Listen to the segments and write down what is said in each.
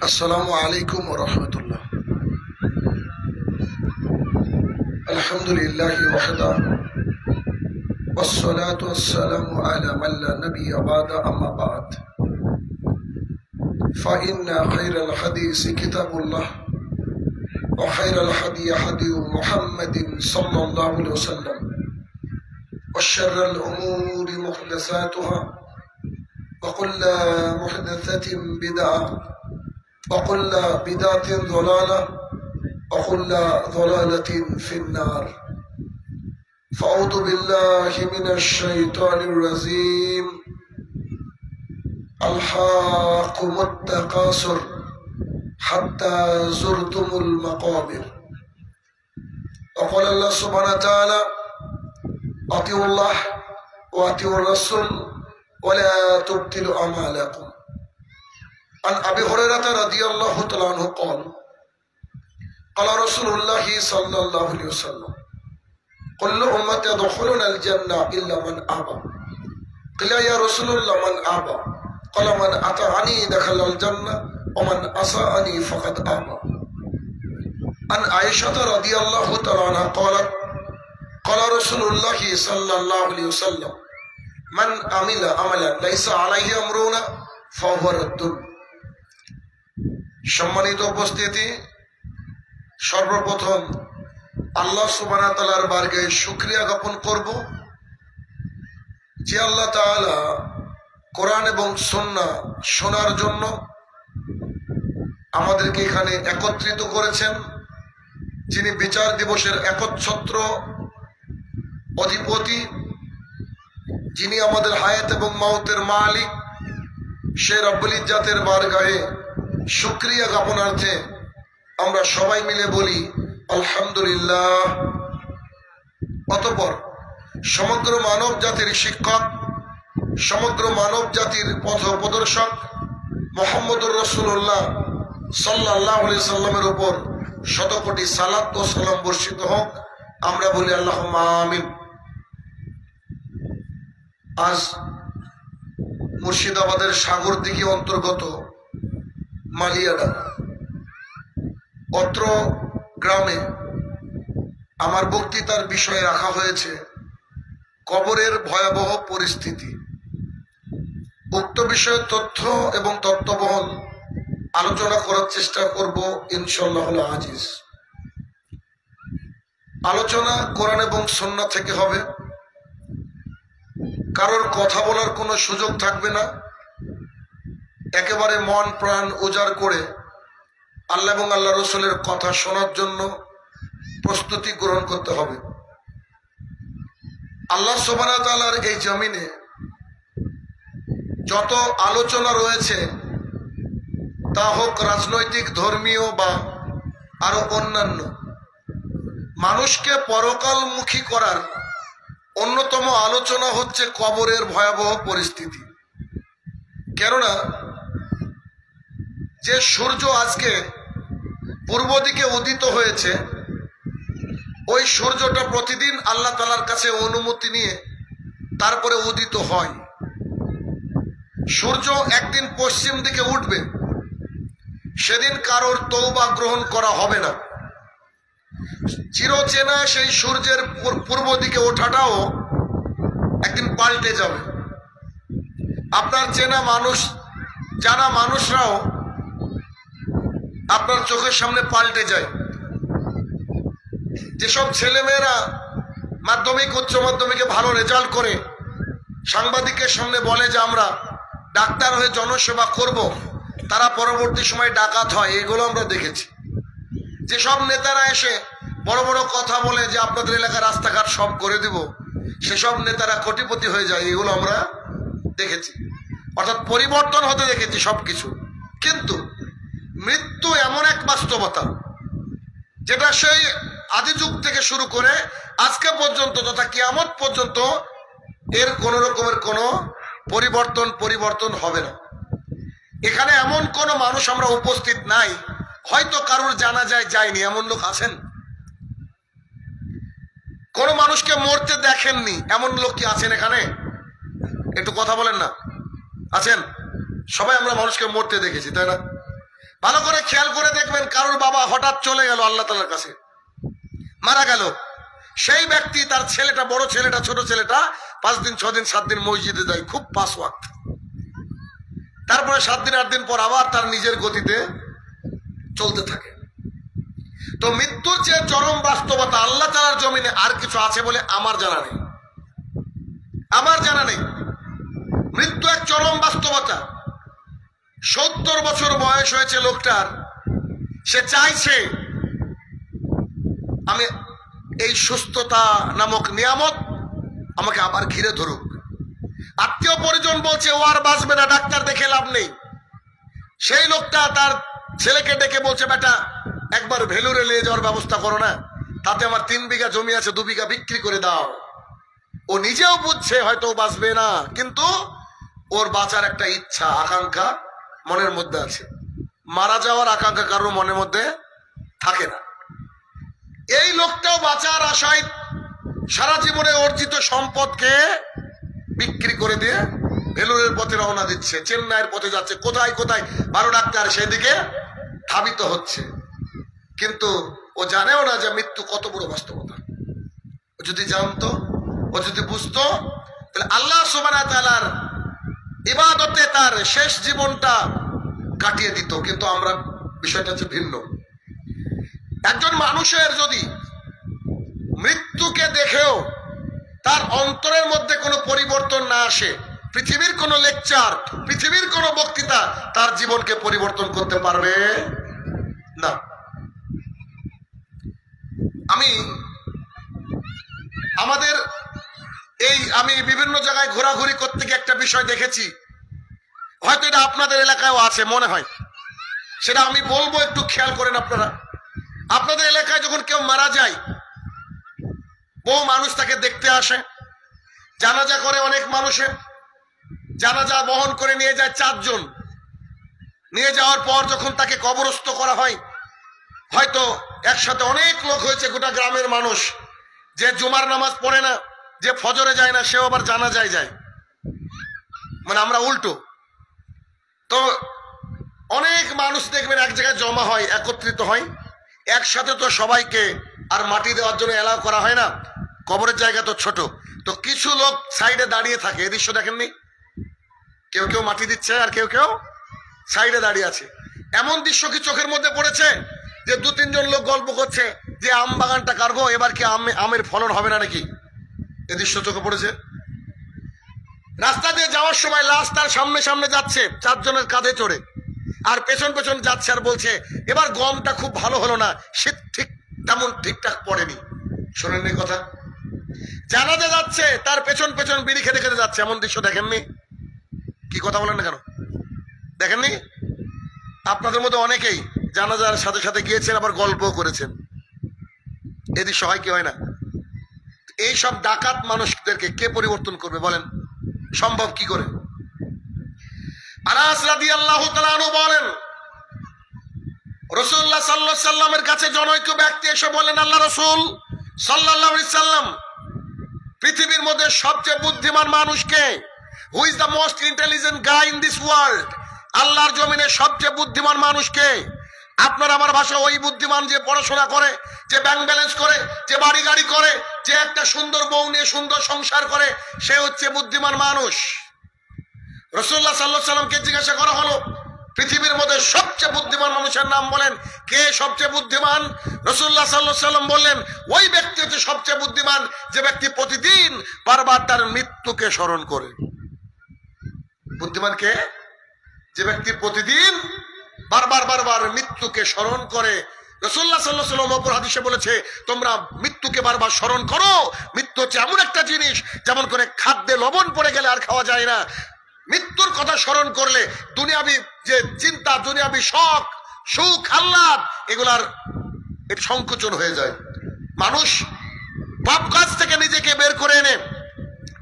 আসসালামু আলাইকুম ওয়া রাহমাতুল্লাহ। আলহামদুলিল্লাহি ওয়াহদা والصلاة والسلام على من لا نبي بعد أما بعد فإن خير الحديث كتاب الله وخير الهدي هدي محمد صلى الله عليه وسلم وشر الأمور محدثاتها وكل محدثة بدعة وكل بدعة ضلالة وكل ضلالة في النار فأعوذ بالله من الشيطان الرجيم ألهاكم التكاثر حتى زرتم المقابر وقال الله سبحانه وتعالى أطيعوا الله وأطيعوا الرسول ولا تبطلوا أعمالكم عن أبي هريرة رضي الله تعالى عنه قال قال رسول الله صلى الله عليه وسلم كل أمتي يدخلون الجنة إلا من أبى قيل يا رسول الله من أبى قال من أطاعني دخل الجنة ومن عصاني فقد أبى عن عائشة رضي الله تعالى عنها قالت قال رسول الله صلى الله عليه وسلم من عمل عملا ليس عليه أمرنا فهو رد। সম্মানিত উপস্থিতি, সর্বপ্রথম আল্লাহ সুবহানাহু ওয়া তাআলার বারগাহে শুকরিয়া জ্ঞাপন করব যে আল্লাহ তাআলা কোরআন এবং সুন্নাহ শোনার জন্য আমাদেরকে এখানে একত্রিত করেছেন, যিনি বিচার দিবসের একচ্ছত্র অধিপতি, যিনি আমাদের হায়াত এবং মাউতের মালিক, সে রব্বুল ইজ্জাতের বারগাহে শুকরিয়া জ্ঞাপনার্থে আমরা সবাই মিলে বলি আলহামদুলিল্লাহ। অতঃপর সমগ্র মানব জাতির শিক্ষক, সমগ্র মানব জাতির পথ প্রদর্শক মুহাম্মদুর রাসূলুল্লাহ সাল্লাল্লাহু আলাইহি সাল্লামের উপর শত কোটি সালাত ও সালাম বর্ষিত হোক, আমরা বলি আল্লাহুম্মা আমিন। আজ মুর্শিদাবাদের সাগরদিঘি অন্তর্গত মালিয়াডা অত্র গ্রামে আমার বক্তৃতার বিষয়ে রাখা হয়েছে কবরের ভয়াবহ পরিস্থিতি। উক্ত বিষয়ে তথ্য এবং তত্ত্ববহল আলোচনা করার চেষ্টা করব ইনশাআল্লাহ আজিজ। আলোচনা কোরআন এবং সুন্নাহ থেকে হবে, কারোর কথা বলার কোনো সুযোগ থাকবে না। একেবারে মন প্রাণ উজাড় করে আল্লাহ এবং আল্লাহ রসুলের কথা শোনার জন্য প্রস্তুতি গ্রহণ করতে হবে। আল্লাহ সুবহানাহু ওয়া তাআলার এই জমিনে যত আলোচনা রয়েছে, তা হোক রাজনৈতিক, ধর্মীয় বা আরো অন্যান্য, মানুষকে পরকালমুখী করার অন্যতম আলোচনা হচ্ছে কবরের ভয়াবহ পরিস্থিতি। কেননা যে সূর্য আজকে পূর্ব দিকে উদিত হয়েছে, ওই সূর্যটা প্রতিদিন আল্লাহ তাআলার কাছে অনুমতি নিয়ে তারপরে উদিত হয়। সূর্য একদিন পশ্চিম দিকে উঠবে, সেদিন কারোর তওবা গ্রহণ করা হবে না। চিরচেনা সেই সূর্যের পূর্ব দিকে ওঠাটাও একদিন পাল্টে যাবে। আপনার চেনা মানুষ, জানা মানুষরাও আপনার চোখের সামনে পাল্টে যায়। যেসব ছেলেমেয়েরা মাধ্যমিক উচ্চ মাধ্যমিকে ভালো রেজাল্ট করে সাংবাদিকের সামনে বলে যে আমরা ডাক্তার হয়ে জনসেবা করব, তারা পরবর্তী সময় ডাকাত হয়, এগুলো আমরা দেখেছি। যেসব নেতারা এসে বড় বড় কথা বলে যে আপনাদের এলাকার রাস্তাঘাট সব করে দিব, সেসব নেতারা কোটিপতি হয়ে যায়, এগুলো আমরা দেখেছি। অর্থাৎ পরিবর্তন হতে দেখেছি সবকিছু। কিন্তু মৃত্যু এমন এক বাস্তবতা যেটা সেই আদি যুগ থেকে শুরু করে আজকে পর্যন্ত তথা কিয়ামত পর্যন্ত এর কোন রকমের কোনো পরিবর্তন হবে না। এখানে এমন কোন মানুষ আমরা উপস্থিত নাই হয়তো কারোর জানাজায় যায়নি, এমন লোক আছেন? কোন মানুষকে মরতে দেখেননি এমন লোক কি আছেন এখানে? একটু কথা বলেন না, আছেন? সবাই আমরা মানুষকে মরতে দেখেছি, তাই না? ভালো করে খেয়াল করে দেখবেন, কারোর বাবা হঠাৎ চলে গেল আল্লাহ তাআলার কাছে, মারা গেল। সেই ব্যক্তি তার ছেলেটা, বড় ছেলেটা, ছোট ছেলেটা 5 দিন 6 দিন 7 দিন মসজিদে যায়, খুব 5 ওয়াক্ত। তারপরে 7 দিন 8 দিন পর আবার তার নিজের গতিতে চলতে থাকে। তো মৃত্যুর যে চরম বাস্তবতা, আল্লাহ তাআলার জমিনে আর কিছু আছে বলে আমার জানা নেই, আমার জানা নেই। মৃত্যু এক চরম বাস্তবতা। 70 বছর বয়স হয়েছে লোকটার, সে চাইছে আমি এই সুস্থতা নামক নিয়ামত আমাকে আবার ঘিরে ধরুক। আত্মীয় পরিজন বলছে ও আর বাঁচবে না, ডাক্তার দেখে লাভ নেই। সেই লোকটা তার ছেলেকে ডেকে বলছে, বেটা একবার ভেলুরে নিয়ে যাওয়ার ব্যবস্থা করো না, তাতে আমার 3 বিঘা জমি আছে, 2 বিঘা বিক্রি করে দাও। ও নিজেও বুঝছে হয়তো বাঁচবে না, কিন্তু ওর বাঁচার একটা ইচ্ছা, আকাঙ্ক্ষা মনের মধ্যে আছে। মারা যাওয়ার আকাঙ্ক্ষা কারোর মনের মধ্যে থাকে না। এই লোকটাও বাঁচার আশায় সারা জীবনে অর্জিত সম্পদকে বিক্রি করে দিয়ে ভেলুরের পথে রওনা দিচ্ছে, চেন্নাইয়ের পথে যাচ্ছে, কোথায় কোথায় 12 ডাক্তার সেদিকে ধাবিত হচ্ছে। কিন্তু ও জানেও না যে মৃত্যু কত বড় বাস্তবতা। ও যদি জানতো, ও যদি বুঝতো, তাহলে আল্লাহ সুবহানাহু ওয়া তাআলার ইবাদতে তার শেষ জীবনটা কাটিয়ে দিত। কিন্তু আমরা, বিষয়টা হচ্ছে ভিন্ন। একজন মানুষের যদি মৃত্যুকে দেখেও তার অন্তরের মধ্যে কোনো পরিবর্তন না আসে, পৃথিবীর কোনো লেকচার, পৃথিবীর কোনো বক্তৃতা তার জীবনকে পরিবর্তন করতে পারবে না। আমি বিভিন্ন জায়গায় ঘোরাঘুরি করতে গিয়ে একটা বিষয় দেখেছি, হয়তো এটা আপনাদের এলাকায়ও আছে মনে হয়, সেটা আমি বলবো, একটু খেয়াল করেন আপনারা। আপনাদের এলাকায় যখন কেউ মারা যায়, বহু মানুষ তাকে দেখতে আসে, জানাজা করে অনেক মানুষের, জানাজা বহন করে নিয়ে যায় 4 জন। নিয়ে যাওয়ার পর যখন তাকে কবরস্থ করা হয়, হয়তো একসাথে অনেক লোক হয়েছে, গোটা গ্রামের মানুষ। যে জুমার নামাজ পড়ে না, যে ফজরে যায় না, সেও আবার জানাজায় যায়। মানে আমরা উল্টো। তো অনেক মানুষ দেখবেন এক জায়গায় জমা হয়, একত্রিত হয়, একসাথে তো সবাইকে আর মাটি দেওয়ার জন্য এলাও করা হয় না, কবরের জায়গা তো ছোট। তো কিছু লোক সাইডে দাঁড়িয়ে থাকে, এই দৃশ্য দেখেননি? কেউ কেউ মাটি দিচ্ছে আর কেউ কেউ সাইডে দাঁড়িয়ে আছে। এমন দৃশ্য কি চোখের মধ্যে পড়েছে যে 2-3 জন লোক গল্প করছে যে আম বাগানটা কাটবো, এবার কি আমের ফলন হবে না নাকি? এই দৃশ্য চোখে পড়েছে। রাস্তা দিয়ে যাওয়ার সময় লাশ তার সামনে সামনে যাচ্ছে 4 জনের কাঁধে চড়ে, আর পেছন পেছন যাচ্ছে আর বলছে এবার গমটা খুব ভালো হলো না, শীত ঠিক তেমন ঠিকঠাক পড়েনি। শোনেননি কথা? জানাজা যাচ্ছে, তার পেছন পেছন বিড়ি খেতে খেতে যাচ্ছে। এমন দৃশ্য দেখেননি? কি কথা বলেন না কেন? দেখেননি? আপনাদের মধ্যে অনেকেই জানাজার সাথে সাথে গিয়েছেন, আবার গল্প করেছেন। এই দৃশ্য হয় কি হয় না? এই সব ডাকাত মানুষদেরকে কে পরিবর্তন করবে বলেন? সম্ভব কি করে? আনাস রাদিয়াল্লাহু তাআলা আনহু বলেন, রাসূলুল্লাহ সাল্লাল্লাহু আলাইহি সাল্লামের কাছে জনৈক ব্যক্তি এসে বলেন, আল্লাহ রাসূল সাল্লাল্লাহু আলাইহি সাল্লাম, পৃথিবীর মধ্যে সবচেয়ে বুদ্ধিমান মানুষ কে? Who is the most intelligent guy in this world? আল্লাহর জমিনে সবচেয়ে বুদ্ধিমান মানুষ কে? আপনার আমার ভাষা, ওই বুদ্ধিমান যে পড়াশোনা করে, যে ব্যাংক ব্যালেন্স করে, যে বাড়ি গাড়ি করে, যে একটা সুন্দর বউ নিয়ে সুন্দর সংসার করে, সে হচ্ছে বুদ্ধিমান মানুষ। রাসূলুল্লাহ সাল্লাল্লাহু আলাইহি সাল্লামকে জিজ্ঞাসা করা হলো, পৃথিবীর মধ্যে সবচেয়ে বুদ্ধিমান মানুষের নাম বলেন, কে সবচেয়ে বুদ্ধিমান? রাসূলুল্লাহ সাল্লাল্লাহু আলাইহি সাল্লাম বললেন, ওই ব্যক্তি হচ্ছে সবচেয়ে বুদ্ধিমান যে ব্যক্তি প্রতিদিন বারবার তার মৃত্যুকে স্মরণ করে। বুদ্ধিমান কে? যে ব্যক্তি প্রতিদিন বারবার বারবার মৃত্যুকে স্মরণ করে। রাসূলুল্লাহ সাল্লাল্লাহু আলাইহি ওয়াসাল্লাম অপর হাদিসে বলেছে, তোমরা মৃত্যুকে বারবার স্মরণ করো। মৃত্যু হচ্ছে এমন একটা জিনিস, যেমন করে খাদ্যে লবণ পড়ে গেলে আর খাওয়া যায় না, মৃত্যুর কথা স্মরণ করলে দুনিয়াবি যে চিন্তা, দুনিয়াবি শখ, সুখ, আহ্লাদ, এগুলার এর সংকোচন হয়ে যায়। মানুষ পাপ কাজ থেকে নিজেকে বের করে এনে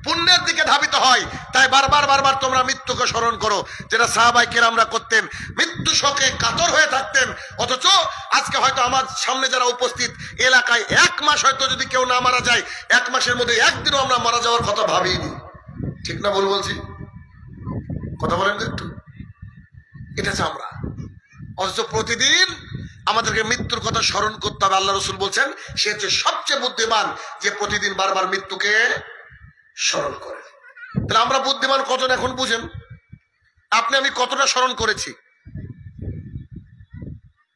পুণ্যের দিকে ধাবিত হয়, তাই বারবার বারবার তোমরা মৃত্যুকে স্মরণ করো, যেটা সাহাবায়ে কেরামরা করতেন, মৃত্যু শোকে কাতর হয়ে থাকতেন। অথচ আজকে হয়তো আমার সামনে যারা উপস্থিত এলাকায় 1 মাস হয়তো যদি কেউ না মারা যায়, 1 মাসের মধ্যে একদিনও আমরা মারা যাওয়ার কথা ভাবিনি। ঠিক না ভুল বলছি? কথা বলেন একটু। এটা চামড়া। অথচ প্রতিদিন আমাদেরকে মৃত্যুর কথা স্মরণ করতে হবে। আল্লাহ রাসূল বলছেন সে হচ্ছে সবচেয়ে বুদ্ধিমান যে প্রতিদিন বারবার মৃত্যুকে স্মরণ করে। তাহলে আমরা বুদ্ধিমান কজন এখন বুঝেন? আপনি আমি কতটা স্মরণ করেছি?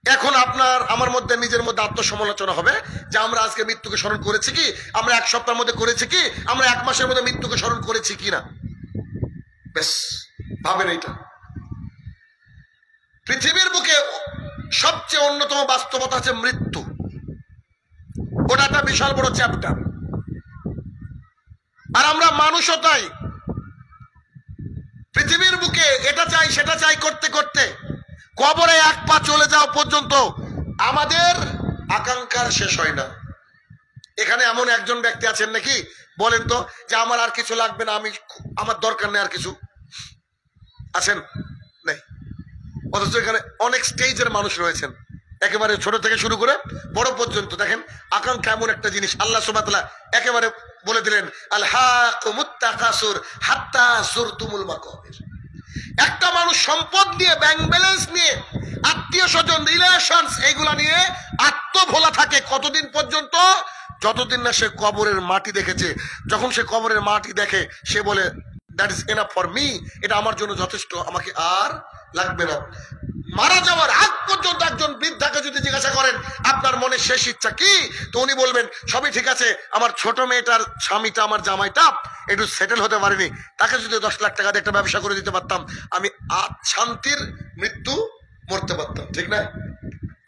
এখন আপনার আমার মধ্যে নিজের মধ্যে আত্মসমালোচনা হবে যে আমরা আজকে মৃত্যুকে স্মরণ করেছি কি, আমরা 1 সপ্তাহের মধ্যে করেছি কি, আমরা 1 মাসের মধ্যে মৃত্যুকে স্মরণ করেছি কিনা। বেশ ভাবেন এটা। পৃথিবীর বুকে সবচেয়ে অন্যতম বাস্তবতা হচ্ছে মৃত্যু। ওটা একটা বিশাল বড় চ্যাপ্টার। আর আমরা মানুষও তাই, পৃথিবীর বুকে এটা চাই সেটা চাই করতে করতে কবরে 1 পা চলে যাওয়া পর্যন্ত আমাদের আকাঙ্ক্ষার শেষ হয় না। এখানে এমন একজন ব্যক্তি আছেন নাকি বলেন তো যে আমার আর কিছু লাগবে না, আমার দরকার নেই আর কিছু? আছেন? নেই। অথচ এখানে অনেক স্টেজের মানুষ রয়েছেন, একেবারে ছোট থেকে শুরু করে বড় পর্যন্ত। দেখেন আকাঙ্ক্ষা এমন একটা জিনিস, আল্লাহ সুবহানাহু ওয়া তাআলা একেবারে বলে দিলেন আল হাকুমুত তাকাসুর হাত্তা যুরতুমুল মাকাবির। একটা মানুষ সম্পদ নিয়ে, ব্যাংক ব্যালেন্স নিয়ে, আত্মীয় স্বজন, রিলেশনস, এইগুলা নিয়ে আত্মভোলা থাকে কতদিন পর্যন্ত? যতদিন না সে কবরের মাটি দেখেছে। যখন সে কবরের মাটি দেখে সে বলে that is enough for me, এটা আমার জন্য যথেষ্ট, আমাকে আর লাগবে না। মারা যাওয়ার আগ পর্যন্ত একজন বৃদ্ধাকে যদি জিজ্ঞাসা করেন আপনার মনে শেষ ইচ্ছা কি, তো উনি বলবেন সবই ঠিক আছে, আমার ছোট মেয়েটার স্বামীটা, আমার জামাইটা একটু সেটেল হতে পারেনি, তাকে যদি 10 লাখ টাকা দিয়ে একটা ব্যবসা করে দিতে পারতাম, আমি শান্তির মৃত্যু মরতে পারতাম। ঠিক না?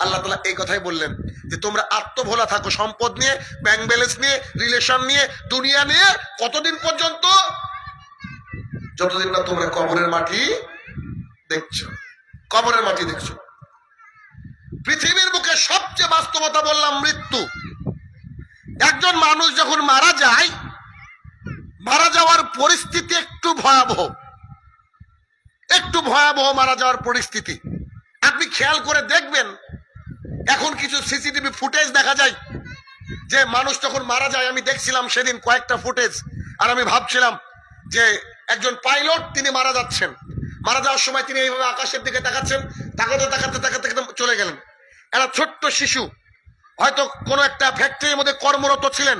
আল্লাহ তাআলা এই কথাই বললেন যে তোমরা আত্মভোলা থাকো সম্পদ নিয়ে, ব্যাংক ব্যালেন্স নিয়ে, রিলেশন নিয়ে, দুনিয়া নিয়ে। কতদিন পর্যন্ত? যতদিন না তোমরা কবরের মাটি দেখছো। কবরের মাটি দেখছো। পৃথিবীর বুকে সবচেয়ে বাস্তবতা বললাম মৃত্যু। একজন মানুষ যখন মারা যায়, মারা যাওয়ার পরিস্থিতি একটু ভয়াবহ, একটু ভয়াবহ মারা যাওয়ার পরিস্থিতি। আপনি খেয়াল করে দেখবেন, এখন কিছু সিসিটিভি ফুটেজ দেখা যায় যে মানুষ যখন মারা যায়, আমি দেখছিলাম সেদিন কয়েকটা ফুটেজ, আর আমি ভাবছিলাম যে একজন পাইলট তিনি মারা যাচ্ছেন, মারা যাওয়ার সময় তিনি এইভাবে আকাশের দিকে তাকাচ্ছেন, তাকাতে তাকাতে তাকাতে চলে গেলেন। একটা ছোট্ট শিশু হয়তো কোনো একটা ফ্যাক্টরির মধ্যে কর্মরত ছিলেন,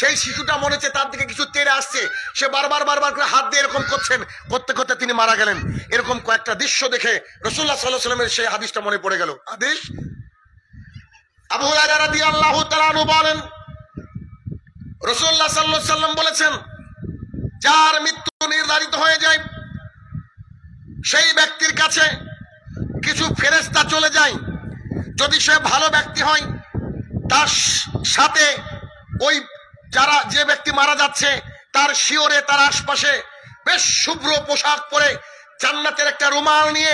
সেই শিশুটা মনে হচ্ছে তার দিকে কিছু তেড়ে আসছে, সে বারবার বারবার করে হাত দিয়ে এরকম করছেন, করতে করতে তিনি মারা গেলেন। এরকম কয়েকটা দৃশ্য দেখে রাসূলুল্লাহ সাল্লাল্লাহু আলাইহি ওয়াসাল্লামের সেই হাদিসটা মনে পড়ে গেল। হাদিস আবু হুরায়রা রাদিয়াল্লাহু তাআলা আনহু বলেন রাসূলুল্লাহ সাল্লাল্লাহু আলাইহি ওয়াসাল্লাম বলেছেন, যার মৃত্যু নির্ধারিত হয়ে যায় সেই ব্যক্তির কাছে কিছু ফেরেশতা চলে যায়। যদি সে ভালো ব্যক্তি হয়, তার সাথে ওই যে ব্যক্তি মারা যাচ্ছে তার শিওরে, তার আশপাশে বেশ শুভ্র পোশাক পরে, জান্নাতের একটা রুমাল নিয়ে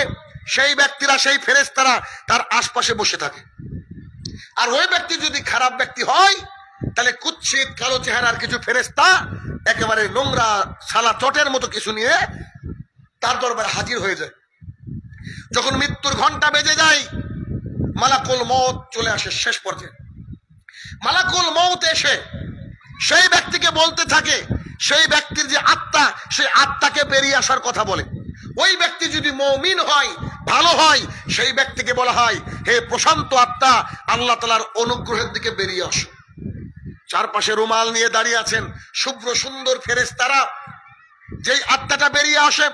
সেই ব্যক্তিরা, সেই ফেরেশতারা তার আশপাশে বসে থাকে। আর ওই ব্যক্তি যদি খারাপ ব্যক্তি হয়, তাহলে কুৎসিত কালো চেহারার কিছু ফেরেশতা একেবারে নোংরা সালা চটের মতো কিছু নিয়ে তার দরবারে হাজির হয়ে যায়। যখন মৃত্যুর ঘন্টা বেজে যায়, মালাকুল মউত চলে আসে শেষ পর্যায়ে। মালাকুল মউত এসে সেই ব্যক্তিকে বলতে থাকে, সেই ব্যক্তির যে আত্মা, সেই আত্মাকে বেরিয়ে আসার কথা বলে। ওই ব্যক্তি যদি মুমিন হয়, ভালো হয়, সেই ব্যক্তিকে বলা হয় হে প্রশান্ত আত্মা, আল্লাহ তাআলার অনুগ্রহের দিকে বেরিয়ে আসো। চারপাশে রুমাল নিয়ে দাঁড়িয়ে আছেন শুভ্র সুন্দর ফেরেশতারা। যেই আত্মাটা বেরিয়ে আসে,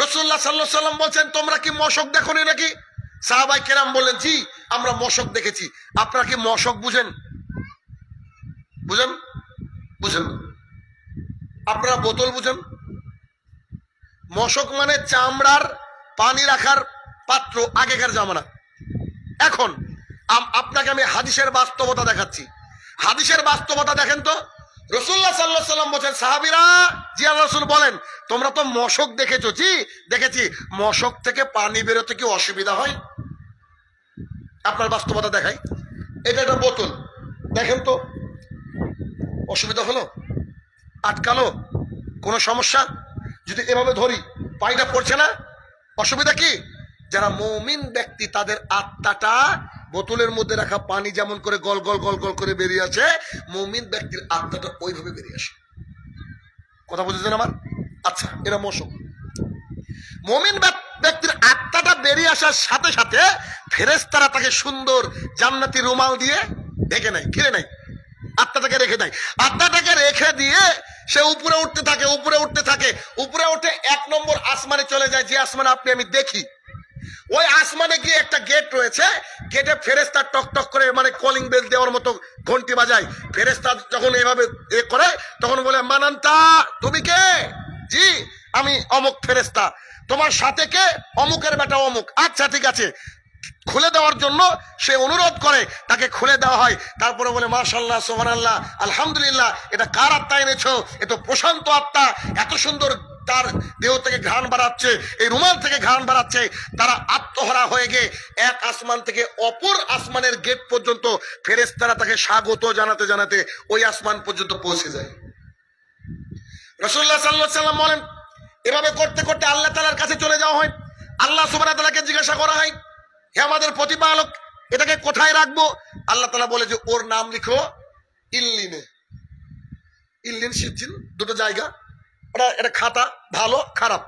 রাসূলুল্লাহ সাল্লাল্লাহু আলাইহি ওয়াসাল্লাম বলছেন তোমরা কি মশক দেখোনি নাকি? সাহাবায়ে কেরাম বললেন জি আমরা মশক দেখেছি। আপনারা কি মশক বুঝেন? বুঝেন? বুঝেন? আপনারা বোতল বুঝেন? মশক মানে চামড়ার পানি রাখার পাত্র, আগেকার জামানা। এখন আপনাকে আমি হাদিসের বাস্তবতা দেখাচ্ছি। হাদিসের বাস্তবতা দেখেন তো। রাসূলুল্লাহ সাল্লাল্লাহু আলাইহি ওয়াসাল্লাম বলেন সাহাবীরা, জি আল্লাহর রাসূল বলেন তোমরা তো মশক দেখেছো? জি দেখেছি। মশক থেকে পানি বেরোতে কি অসুবিধা হয়? আপনার বাস্তবতা দেখাই। এটা একটা বোতল, দেখেন তো অসুবিধা হলো? আটকালো? কোনো সমস্যা? যদি এভাবে ধরি পানিটা পড়ছে না, অসুবিধা কি? যারা মুমিন ব্যক্তি তাদের আত্মাটা বোতলের মধ্যে রাখা পানি যেমন করে গল গল গল গল করে বেরিয়ে আসে, মুমিন ব্যক্তির আত্মাটা ওইভাবে বেরিয়ে আসে। কথা বুঝেছেন আমার? আচ্ছা, এরা মশক। মুমিন ব্যক্তির আত্মাটা বেরিয়ে আসার সাথে সাথে ফেরেশতারা তাকে সুন্দর জান্নাতি রুমাল দিয়ে ঢেকে নেয়, ঘিরে নেয়, আত্মাটাকে রেখে দেয়। আত্মাটাকে রেখে দিয়ে সে উপরে উঠতে থাকে, উপরে উঠতে থাকে, উপরে উঠে 1 নম্বর আসমানে চলে যায়, যে আসমানে আপনি আমি দেখি। ওই আসমানে গিয়ে একটা গেট রয়েছে, গেটে ফেরেশতা টক টক করে মানে কলিং বেল দেওয়ার মতো ঘন্টি বাজায়। ফেরেশতা যখন এইভাবে করে তখন বলে, মানান্তা, তুমি কে? জি, আমি অমুক ফেরেশতা। তোমার সাথে কে? অমুকের বেটা অমুক। আচ্ছা ঠিক আছে। খুলে দেওয়ার জন্য সে অনুরোধ করে, তাকে খুলে দেওয়া হয়। তারপরে বলে, মাশাআল্লাহ, সুবহানাল্লাহ, আলহামদুলিল্লাহ, এটা কার আত্মা এনেছো? এ তো প্রশান্ত আত্মা, এত সুন্দর তার দেহ থেকে ঘ্রাণ বাড়াচ্ছে, এই রুমাল থেকে ঘ্রাণ বাড়াচ্ছে। তারা আত্মহারা হয়ে গিয়ে এক আসমান থেকে অপর আসমানের গেট পর্যন্ত ফেরেশতারা তাকে স্বাগত জানাতে জানাতে ওই আসমান পর্যন্ত পৌঁছে যায়। রাসূলুল্লাহ সাল্লাল্লাহু আলাইহি ওয়াসাল্লাম বলেন, এভাবে করতে করতে আল্লাহ তাআলার কাছে চলে যাওয়া হয়। আল্লাহ সুবহানাহু ওয়া তাআলাকে জিজ্ঞাসা করা হয়, হে আমাদের প্রতিপালক, এটাকে কোথায় রাখবো? আল্লাহ তাআলা বলে যে, ওর নাম লিখো ইল্লিনে। ইল্লিন, সিজ্জিন, দুটো জায়গা। এটা খাতা, ভালো খারাপ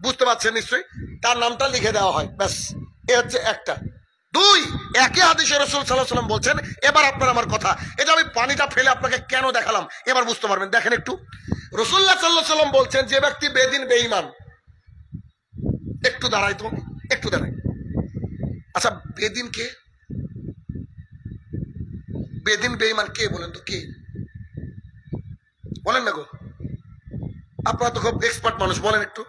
বুঝতে পারছেন নিশ্চয়ই। তার নামটা লিখে দেওয়া হয়, ব্যাস। এ হচ্ছে একটা। 2, একই হাদিসে রাসূল সাল্লাল্লাহু আলাইহি ওয়াসাল্লাম বলছেন, এবার আপনার আমার কথা, এটা আমি পানিটা ফেলে আপনাকে কেন দেখালাম এবার বুঝতে পারবেন। দেখেন একটু, রাসূলুল্লাহ সাল্লাল্লাহু আলাইহি ওয়াসাল্লাম বলছেন, যে ব্যক্তি বেদিন বেঈমান, একটু দাঁড়াই তো, একটু দাঁড়াই। আচ্ছা, বেদিন কে? বেদিন বেঈমান কে বলেন তো? কে বলেন না গো? আপনারা তো খুব এক্সপার্ট মানুষ, বলেন একটু।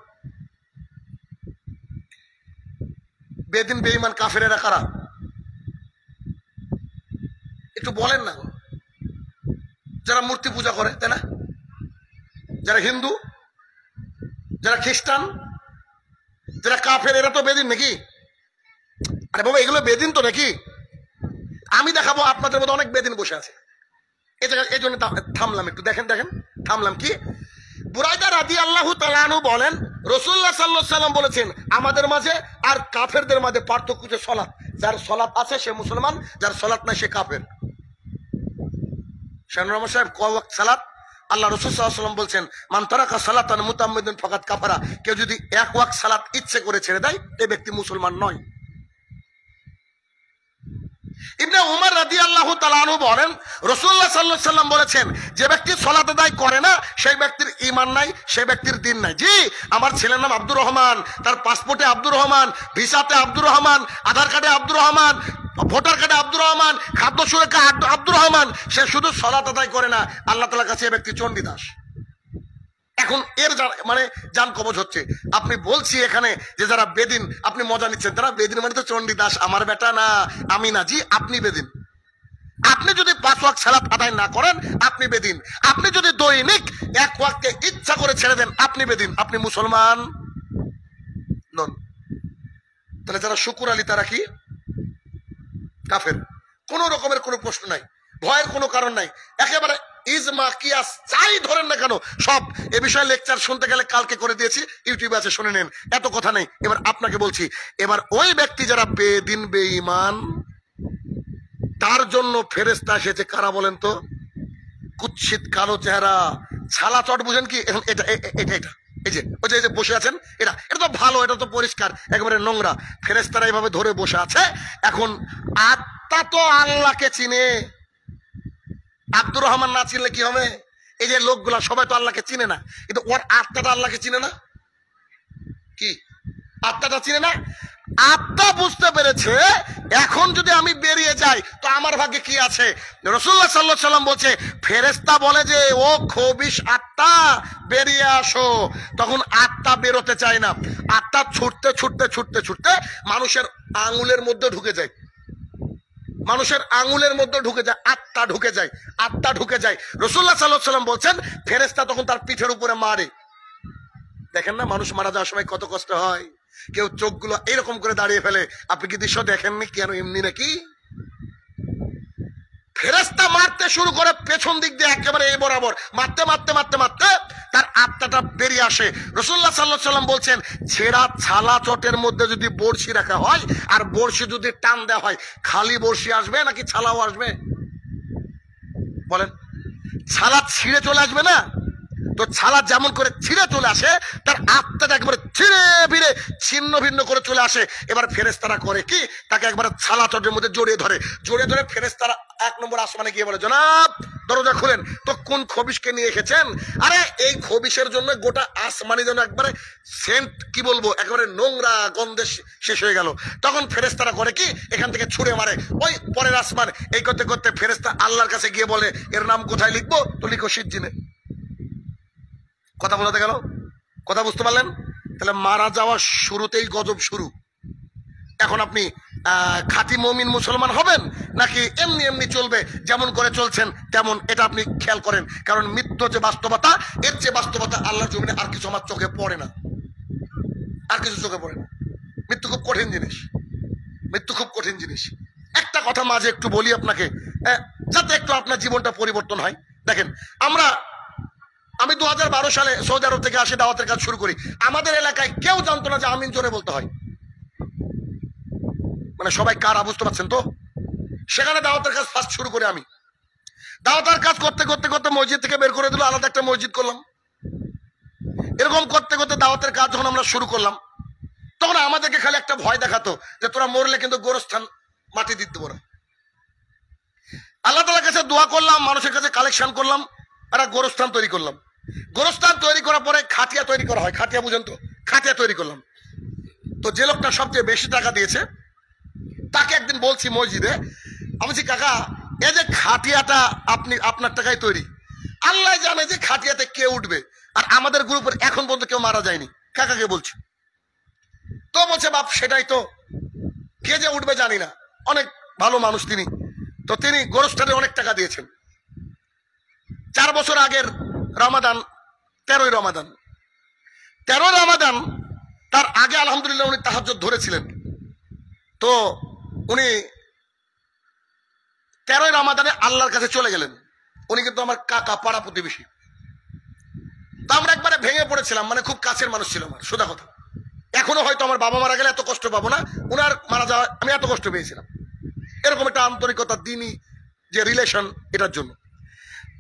বেদিন বেঈমান কাফেরেরা কারা? একটু বলেন না গো। যারা মূর্তি পূজা করে, তাই না? যারা হিন্দু, যারা খ্রিস্টান, যারা কাফের, এরা তো বেদিন নাকি? আরে বাবা, এগুলো বেদিন তো নাকি? আমি দেখাবো আপনাদের মধ্যে অনেক বেদিন বসে আছে। এই জন্য থামলাম একটু, দেখেন দেখেন থামলাম। কি? বুরাইদা রাদিয়াল্লাহু তাআলা আনহু বলেন, রাসূলুল্লাহ সাল্লাল্লাহু আলাইহি ওয়াসাল্লাম বলেছেন, আমাদের মাঝে আর কাফেরদের মাঝে পার্থক্য হচ্ছে সলাত। যার সলাত আছে সে মুসলমান, যার সলাত নাই সে কাফের। শাহনুর রহমান সাহেব, কয় ওয়াক্ত সালাত? আল্লাহ রাসূল সাল্লাল্লাহু আলাইহি ওয়াসাল্লাম বলছেন, মান তারাকা সালাতান মুতাম্মিদান ফাকাদ কাফারা। কেউ যদি 1 ওয়াক্ত সালাত ইচ্ছে করে ছেড়ে দেয়, এই ব্যক্তি মুসলমান নয়। ইবনে উমর রাদিয়াল্লাহু তাআলা আনহু বলেন, রাসূলুল্লাহ সাল্লাল্লাহু আলাইহি ওয়াসাল্লাম বলেছেন, যে ব্যক্তি সালাত আদায় করে না সেই ব্যক্তির ঈমান নাই, সেই ব্যক্তির দ্বীন নাই। জি, আমার ছেলের নাম আব্দুর রহমান, তার পাসপোর্টে আব্দুর রহমান, ভিসাতে আব্দুর রহমান, আধার কার্ডে আব্দুর রহমান, ভোটার কার্ডে আব্দুর রহমান, খাদ্য সুরক্ষা আব্দুর রহমান, সে শুধু সালাত আদায় করে না, আল্লাহ তাআলার কাছে এই ব্যক্তি চণ্ডীদাস। এখন এর মানে জান কবজ হচ্ছে। আপনি বলছি এখানে যে যারা বেদিন, আপনি মজা নিচ্ছেন, তারা বেদিন মানে তো চণ্ডীদাস, আমার বেটা না, আমি না। জি, আপনি বেদিন। আপনি যদি 5 ওয়াক্ত সালাত আদায় না করেন, আপনি বেদিন। আপনি যদি দৈনিক 1 ওয়াক্তে ইচ্ছা করে ছেড়ে দেন, আপনি বেদিন, আপনি মুসলমান নন। তাহলে যারা শুকুর আলী তারা কি? কাফের। কোন রকমের কোনো প্রশ্ন নাই, ভয়ের কোনো কারণ নাই। একেবারে ইজমা কিয়াস যাই ধরেন না কেন, সব এ বিষয়ে লেকচার শুনতে গেলে কালকে করে দিয়েছি, ইউটিউবে আছে, শুনে নেন, এত কথা নেই। এবার আপনাকে বলছি, এবার ওই ব্যক্তি যারা বেদিন বেঈমান, তার জন্য ফেরেশতা এসেছে কারা বলেন তো? কুৎসিত কালো চেহারা, ছালা চট, বুঝেন কি? এখন এটা এটা এটা এই যে ওই যে বসে আছেন, এটা তো ভালো, এটা তো পরিষ্কার, একেবারে নোংরা। ফেরেশতারা এইভাবে ধরে বসে আছে। এখন আত্মা তো আল্লাহকে চিনে, আব্দুর রহমান না চিনলে কি হবে? এই যে লোকগুলা সবাই তো আল্লাহকে চিনে না, কিন্তু ওর আত্মাটা আল্লাহকে চিনে না। কি? আত্মাটা চিনে না। আত্মা বুঝতে পেরেছে, এখন যদি আমি বেরিয়ে যাই তো আমার ভাগ্যে কি আছে। রাসূলুল্লাহ সাল্লাল্লাহু আলাইহি ওয়াসাল্লাম বলছে, ফেরেশতা বলে যে, ও খবিশ আত্মা, বেরিয়ে আসো। তখন আত্মা বেরোতে চায় না। আত্মা ছুটতে ছুটতে ছুটতে ছুটতে মানুষের আঙুলের মধ্যে ঢুকে যায়, মানুষের আঙুলের মধ্যে ঢুকে যায়, আত্মা ঢুকে যায়, আত্মা ঢুকে যায়। রাসূলুল্লাহ সাল্লাল্লাহু আলাইহি ওয়াসাল্লাম বলছেন, ফেরেশতা তখন তার পিঠের উপরে মারে। দেখেন না, মানুষ মারা যাওয়ার সময় কত কষ্ট হয়। কেউ চোখগুলো এরকম করে দাঁড়িয়ে ফেলে। আপনি কি দৃশ্য দেখেননি? কেন এমনি নাকি? ফেরেশতা মারতে শুরু করে পেছন দিক দিয়ে, একেবারে এই বরাবর মারতে মারতে মারতে মারতে তার আত্মা আত্মাটা বেরিয়ে আসে। রাসূলুল্লাহ সাল্লাল্লাহু আলাইহি ওয়াসাল্লাম বলছেন, ছেঁড়া ছালা চটের মধ্যে যদি বড়শি রাখা হয় আর বড়শি যদি টান দেওয়া হয়, খালি বড়শি আসবে নাকি ছালাও আসবে? বলেন, ছালা ছিঁড়ে চলে আসবে না? তো ছালা যেমন করে ছিঁড়ে চলে আসে, তার আত্মাটা একবারে ছিঁড়ে ফিরে ছিন্ন ভিন্ন করে চলে আসে। এবার ফেরেশতারা করে কি, তাকে একবারে ছালা চটের মধ্যে জড়িয়ে ধরে ফেরেশতারা 1 নম্বর আসমানে গিয়ে বলে, জনাব দরজা খুলেন তো, কোন খবিশকে নিয়ে এসেছেন? আরে এই খবিশের জন্য গোটা আসমানি যেন একবারে সেন্ট, কি বলবো, একেবারে নোংরা গন্ধে শেষ হয়ে গেল। তখন ফেরেশতারা করে কি, এখান থেকে ছুঁড়ে মারে ওই পরের আসমান। এই করতে করতে ফেরেশতা আল্লাহর কাছে গিয়ে বলে, এর নাম কোথায় লিখবো? তো লিখো সিজ্জিনে। কথা বোঝাতে গেল? কথা বুঝতে পারলেন? তাহলে মারা যাওয়ার শুরুতেই গজব শুরু। এখন আপনি খাঁটি মুমিন মুসলমান হবেন নাকি এমনি এমনি চলবে, যেমন করে চলছেন তেমন, এটা আপনি খেয়াল করেন। কারণ মৃত্যু যে বাস্তবতা, এর যে বাস্তবতা আল্লাহর জমিনে আর কিছু আমার চোখে পড়ে না, আর কিছু চোখে পড়ে না। মৃত্যু খুব কঠিন জিনিস, মৃত্যু খুব কঠিন জিনিস। একটা কথা মাঝে একটু বলি আপনাকে, যাতে একটু আপনার জীবনটা পরিবর্তন হয়। দেখেন, আমি 2012 সালে সৌদি আরব থেকে আসে দাওয়াতের কাজ শুরু করি। আমাদের এলাকায় কেউ জানতো না যে আমিন জোরে বলতে হয়। মানে সবাই কারা বুঝতে পারছেন তো? সেখানে দাওয়াতের কাজ ফার্স্ট শুরু করি আমি। দাওয়াতের কাজ করতে করতে করতে মসজিদ থেকে বের করে দিল, আলাদা একটা মসজিদ করলাম। এরকম করতে করতে দাওয়াতের কাজ যখন আমরা শুরু করলাম, তখন আমাদেরকে খালি একটা ভয় দেখাতো যে তোরা মরলে কিন্তু গোরস্থান মাটি দিতে দেবো না। আল্লাহ তাআলার কাছে দোয়া করলাম, মানুষের কাছে কালেকশন করলাম, একটা গোরস্থান তৈরি করলাম। গোরস্থান তৈরি করার পরে খাটিয়া তৈরি করা হয়, খাটিয়া বুঝেন তো? খাটিয়া তৈরি করলাম। তো যে লোকটা সবচেয়ে বেশি টাকা দিয়েছে তাকে একদিন বলছি মসজিদে, আমি বলছি, কাকা এই যে খাটিয়াটা আপনার টাকায় তৈরি, আল্লাহ জানে যে খাটিয়াতে কে উঠবে, আর আমাদের গ্রুপের এখন পর্যন্ত কেউ মারা যায়নি। কাকাকে বলছি। তো বলছে, বাপ সেটাই তো, কে যে উঠবে জানি না। অনেক ভালো মানুষ তিনি। তো তিনি গোরস্থানে অনেক টাকা দিয়েছেন। 4 বছর আগের রমাদান, 13ই রমাদান, তার আগে আলহামদুলিল্লাহ উনি তাহাজ্জুদ ধরেছিলেন। তো উনি 13ই রমাদানে আল্লাহর কাছে চলে গেলেন। উনি কিন্তু আমার কাকা, পাড়া প্রতিবেশী। তো আমরা একবারে ভেঙে পড়েছিলাম, মানে খুব কাছের মানুষ ছিল আমার, সোজা কথা। এখনো হয়তো আমার বাবা মারা গেলে এত কষ্ট পাবো না, উনার মারা যাওয়া আমি এত কষ্ট পেয়েছিলাম। এরকম একটা আন্তরিকতা, দিনই যে রিলেশন, এটার জন্য।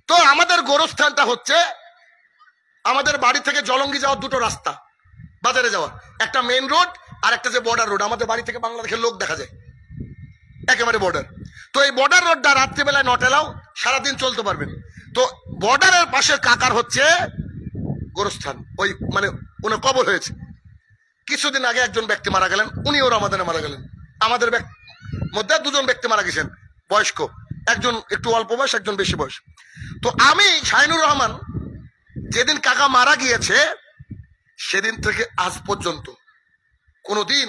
তো আমাদের গোরস্থানটা হচ্ছে আমাদের বাড়ি থেকে জলঙ্গি যাওয়ার 2টো রাস্তা, বাজারে যাওয়ার, একটা মেইন রোড আর একটা যে বর্ডার রোড। আমাদের বাড়ি থেকে বাংলাদেশের লোক দেখা যায়, একেবারে বর্ডার। তো এই বর্ডার রোডটা রাত্রিবেলায় নট এলাও, সারাদিন চলতে পারবেন। তো বর্ডারের পাশে কাকার হচ্ছে গোরস্থান, ওই মানে উনি কবর হয়েছে। কিছুদিন আগে একজন ব্যক্তি মারা গেলেন, উনিও রমাদানে মারা গেলেন। আমাদের মধ্যে 2জন ব্যক্তি মারা গেছেন, বয়স্ক, একজন একটু অল্প বয়স, একজন বেশি বয়স। তো আমি শাহিনুর রহমান, যেদিন কাকা মারা গিয়েছে সেদিন থেকে আজ পর্যন্ত কোনোদিন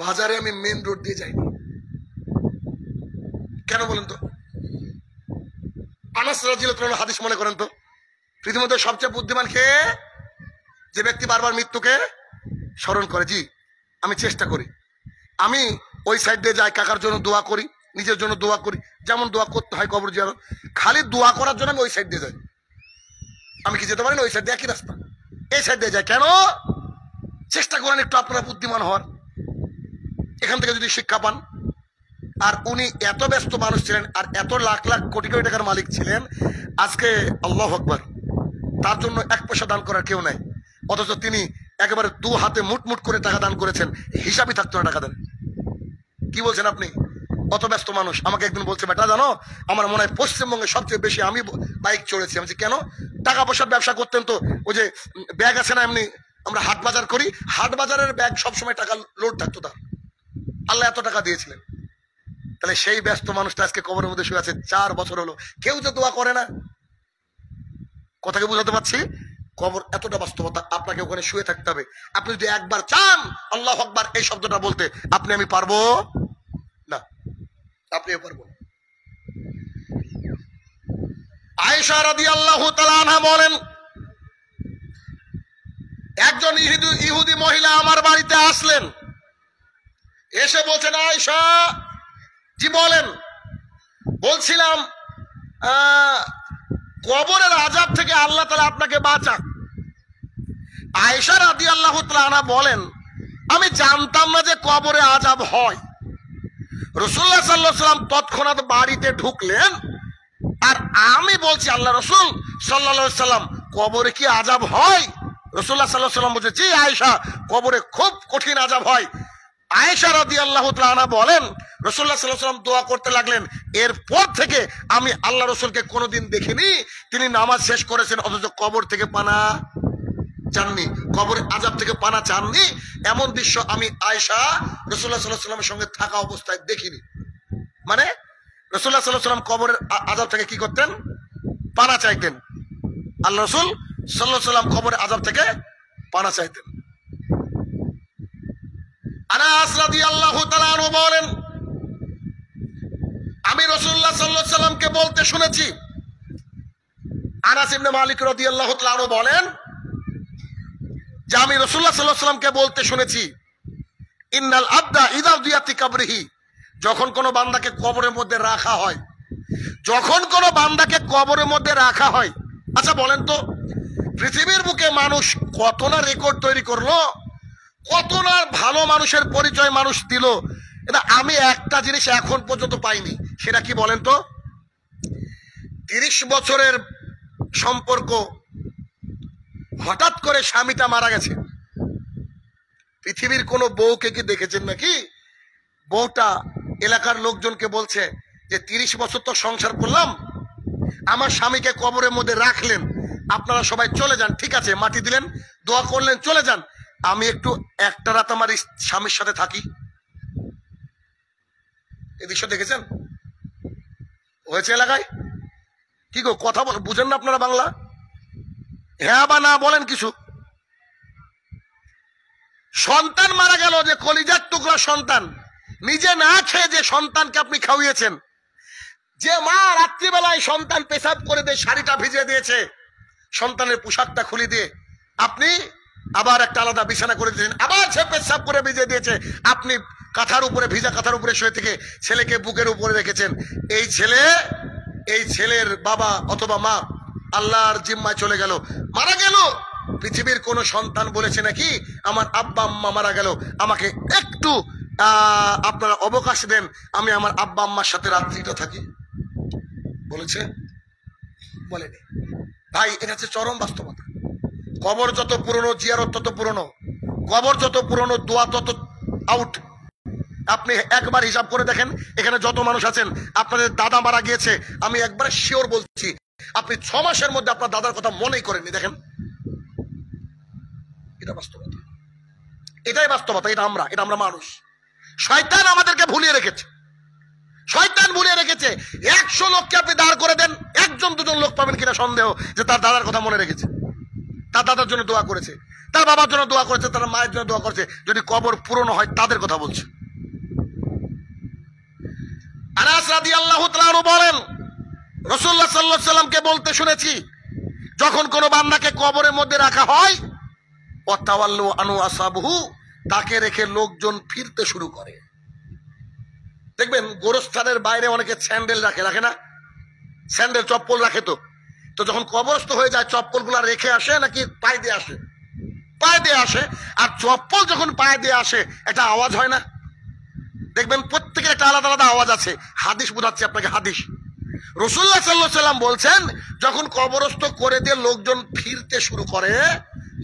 বাজারে আমি মেন রোড দিয়ে যাইনি। কেন বলেন তো? আনাস রাদিয়াল্লাহু তাআলা হাদিস মনে করেন তো, পৃথিবীর মধ্যে সবচেয়ে বুদ্ধিমান কে? যে ব্যক্তি বারবার মৃত্যুকে স্মরণ করে। জি, আমি চেষ্টা করি, আমি ওই সাইড দিয়ে যাই, কাকার জন্য দোয়া করি, নিজের জন্য দোয়া করি, যেমন দোয়া করতে হয় কবর জিয়ারত। খালি দোয়া করার জন্য আমি ওই সাইড দিয়ে যাই। আমি কি যেতে পারি না ওই সাইড দিয়ে? একই রাস্তা, এই সাইড দিয়ে যাই। কেন? চেষ্টা করেন একটু আপনারা বুদ্ধিমান হওয়ার, এখান থেকে যদি শিক্ষা পান। আর উনি এত ব্যস্ত মানুষ ছিলেন, আর এত লাখ লাখ কোটি কোটি টাকার মালিক ছিলেন, আজকে আল্লাহু আকবার, তার জন্য 1 পয়সা দান করার কেউ নাই। অথচ তিনি একেবারে 2 হাতে মুট করে টাকা দান করেছেন, হিসাবই থাকতো না টাকা দেন। কি বলছেন আপনি? অত ব্যস্ত মানুষ। আমাকে একদিন বলছে, বেটা জানো, আমার মনে হয় পশ্চিমবঙ্গে সবচেয়ে বেশি আমি বাইক চড়েছি। আমি কেন? টাকা পয়সার ব্যবসা করতেন তো, ওই যে ব্যাগ আছে না, এমনি আমরা হাট বাজার করি, হাট বাজারের ব্যাগ সবসময় টাকা লোড থাকতো তার। আল্লাহ এত টাকা দিয়েছিলেন। তাহলে সেই ব্যস্ত মানুষটা আজকে কবরের মধ্যে শুয়ে আছে, 4 বছর হলো, কেউ তো দোয়া করে না। কথাকে বুঝাতে পারছি? কবর এতটা বাস্তবতা, আপনাকে ওখানে শুয়ে থাকতে হবে। আপনি যদি একবার চান আল্লাহু আকবার এই শব্দটা বলতে, আপনি আমি পারবো না, আপনিও পারবো না। আয়েশা রাদিয়াল্লাহু তাআলা আনহা বলেন, একজন ইহুদি মহিলা আমার বাড়িতে আসলেন, এসে বলছেন, আয়েশা। জি বলেন। বলছিলাম কবরের আযাব থেকে আল্লাহ তাআলা আপনাকে বাঁচাক। আয়েশা রাদিয়াল্লাহু তাআলা আনহা বলেন, আমি জানতাম না যে কবরে আযাব হয়। রাসূলুল্লাহ সাল্লাল্লাহু আলাইহি ওয়াসাল্লাম তৎক্ষণাৎ বাড়িতে ঢুকলেন, আর আমি বলছি, আল্লাহ রাসূল সাল্লাল্লাহু আলাইহি ওয়াসাল্লাম, কবরে কি আযাব হয়? রাসূলুল্লাহ সাল্লাল্লাহু আলাইহি ওয়াসাল্লাম বলছে, জি আয়েশা, কবরে খুব কঠিন আযাব হয়। আয়েশা রাদিয়াল্লাহু তাআলা আনহা বলেন, রাসূলুল্লাহ সাল্লাল্লাহু আলাইহি ওয়াসাল্লাম দোয়া করতে লাগলেন। এরপর থেকে আমি আল্লাহ রাসূলকে কোনোদিন দেখিনি তিনি নামাজ শেষ করেছেন অথচ কবর থেকে পানা চাননি, কবর আযাব থেকে পানা চাননি। এমন দৃশ্য আমি আয়েশা রাসূলুল্লাহ সাল্লাল্লাহু আলাইহি ওয়াসাল্লামের সঙ্গে থাকা অবস্থায় দেখিনি। মানে রাসূলুল্লাহ সাল্লাল্লাহু আলাইহি ওয়াসাল্লাম কবরের আযাব থেকে কি করতেন? পানা চাইতেন। আল্লাহ রাসূল সাল্লাল্লাহু আলাইহি ওয়াসাল্লাম কবরের আযাব থেকে পানা চাইতেন। আনাস রাদিয়াল্লাহু তাআলা আনহু বলেন, আমি রাসূলুল্লাহ সাল্লাল্লাহু আলাইহি ওয়াসাল্লামকে বলতে শুনেছি। আনাস ইবনে মালিক রাদিয়াল্লাহু তাআলা আনহু বলেন যে আমি রাসূলুল্লাহ সাল্লাল্লাহু আলাইহি ওয়াসাল্লামকে বলতে শুনেছি, ইন্নাল আবদা ইযা উযিয়াতি কাবরিহি, যখন কোনো বান্দাকে কবরের মধ্যে রাখা হয়, যখন কোনো বান্দাকে কবরের মধ্যে রাখা হয়। আচ্ছা বলেন তো, পৃথিবীর বুকে মানুষ কত না রেকর্ড তৈরি করলো, কত না ভালো মানুষের পরিচয় মানুষ দিল, এটা আমি একটা জিনিস এখন পর্যন্ত পাইনি। সেটা কি বলেন তো? 30 বছরের সম্পর্ক, হঠাৎ করে স্বামীটা মারা গেছে। পৃথিবীর কোনো বউকে কি দেখেছেন নাকি বউটা এলাকার লোকজনকে বলছে যে 30 বছর তো সংসার করলাম, আমার স্বামীকে কবরের মধ্যে রাখলেন, আপনারা সবাই চলে যান, ঠিক আছে, মাটি দিলেন, দোয়া করলেন, চলে যান, আমি একটু একটা রাত আমার স্বামীর সাথে থাকি। এই দৃশ্য দেখেছেন? হয়েছে এলাকায়? কি গো, কথা বুঝেন না আপনারা বাংলা? হ্যাঁ বা না বলেন কিছু। সন্তান মারা গেল, যে কলিজার টুকরা সন্তান, নিজে না খেয়ে যে সন্তানকে আপনি খাওয়িয়েছেন, যে মা রাত্রিবেলায় সন্তান পেশাব করে দিয়ে শাড়িটা ভিজিয়ে দিয়েছে, সন্তানের পোশাকটা খুলে দিয়ে আপনি আবার একটা আলাদা বিছানা করে দিয়েছেন, আবার সে পেশাব করে ভিজিয়ে দিয়েছে, আপনি কাঁথার উপরে, ভিজা কাঁথার উপরে শুয়ে থেকে ছেলেকে বুকের উপরে রেখেছেন। এই ছেলের বাবা অথবা মা আল্লাহর জিম্মায় চলে গেল, মারা গেল। পৃথিবীর কোন সন্তান বলেছে নাকি আমার আব্বা আম্মা মারা গেল, আমাকে একটু আপনারা অবকাশ দেন, আমি আমার আব্বা আম্মার সাথে রাত্রিটা থাকি? বলেছে? বলেনি। ভাই, এটা হচ্ছে চরম বাস্তবতা। কবর যত পুরনো, জিয়ারত তত পুরনো, কবর যত পুরনো, দোয়া তত আউট। আপনি একবার হিসাব করে দেখেন, এখানে যত মানুষ আছেন, আপনাদের দাদা মারা গিয়েছে, আমি একবার শিওর বলছি, আপনি 6 মাসের মধ্যে আপনার দাদার কথা মনেই করেননি। দেখেন, এটা বাস্তবতা, এটাই বাস্তবতা। এটা আমরা মানুষ। শয়তান আমাদেরকে ভুলিয়ে রেখেছে, শয়তান ভুলিয়ে রেখেছে। 100 লোককে আপনি দাঁড় করে দেন, 1-2 লোক পাবেন কিনা সন্দেহ যে তার দাদার কথা মনে রেখেছে, তার দাদার জন্য দোয়া করেছে, তার বাবার জন্য দোয়া করেছে, তার মায়ের জন্য দোয়া করেছে। যদি কবর পুরনো হয়, তাদের কথা বলছে। আনাস রাদিয়াল্লাহু তাআলা আনহু বলেন, রাসূলুল্লাহ সাল্লাল্লাহু আলাইহি ওয়াসাল্লামকে বলতে শুনেছি, যখন কোনো বান্দাকে কবরের মধ্যে রাখা হয়, ওয়াতাওয়াল্লু আনহু আসহাবুহু, তাকে রেখে লোকজন ফিরতে শুরু করে। দেখবেন গোরস্থানের বাইরে অনেকে স্যান্ডেল রাখে না, স্যান্ডেল চপ্পল রাখে। তো যখন কবরস্থ হয়ে যায়, চপ্পলগুলা রেখে আসে নাকি পায়ে দিয়ে আসে? পায়ে দিয়ে আসে। আর চপ্পল যখন পায়ে দিয়ে আসে, একটা আওয়াজ হয় না? দেখবেন প্রত্যেকের একটা আলাদা আলাদা আওয়াজ আছে। হাদিস বোঝাচ্ছে আপনাকে, হাদিস। রাসূলুল্লাহ সাল্লাল্লাহু আলাইহি ওয়াসাল্লাম বলছেন, যখন কবরস্থ করে দিয়ে লোকজন ফিরতে শুরু করে,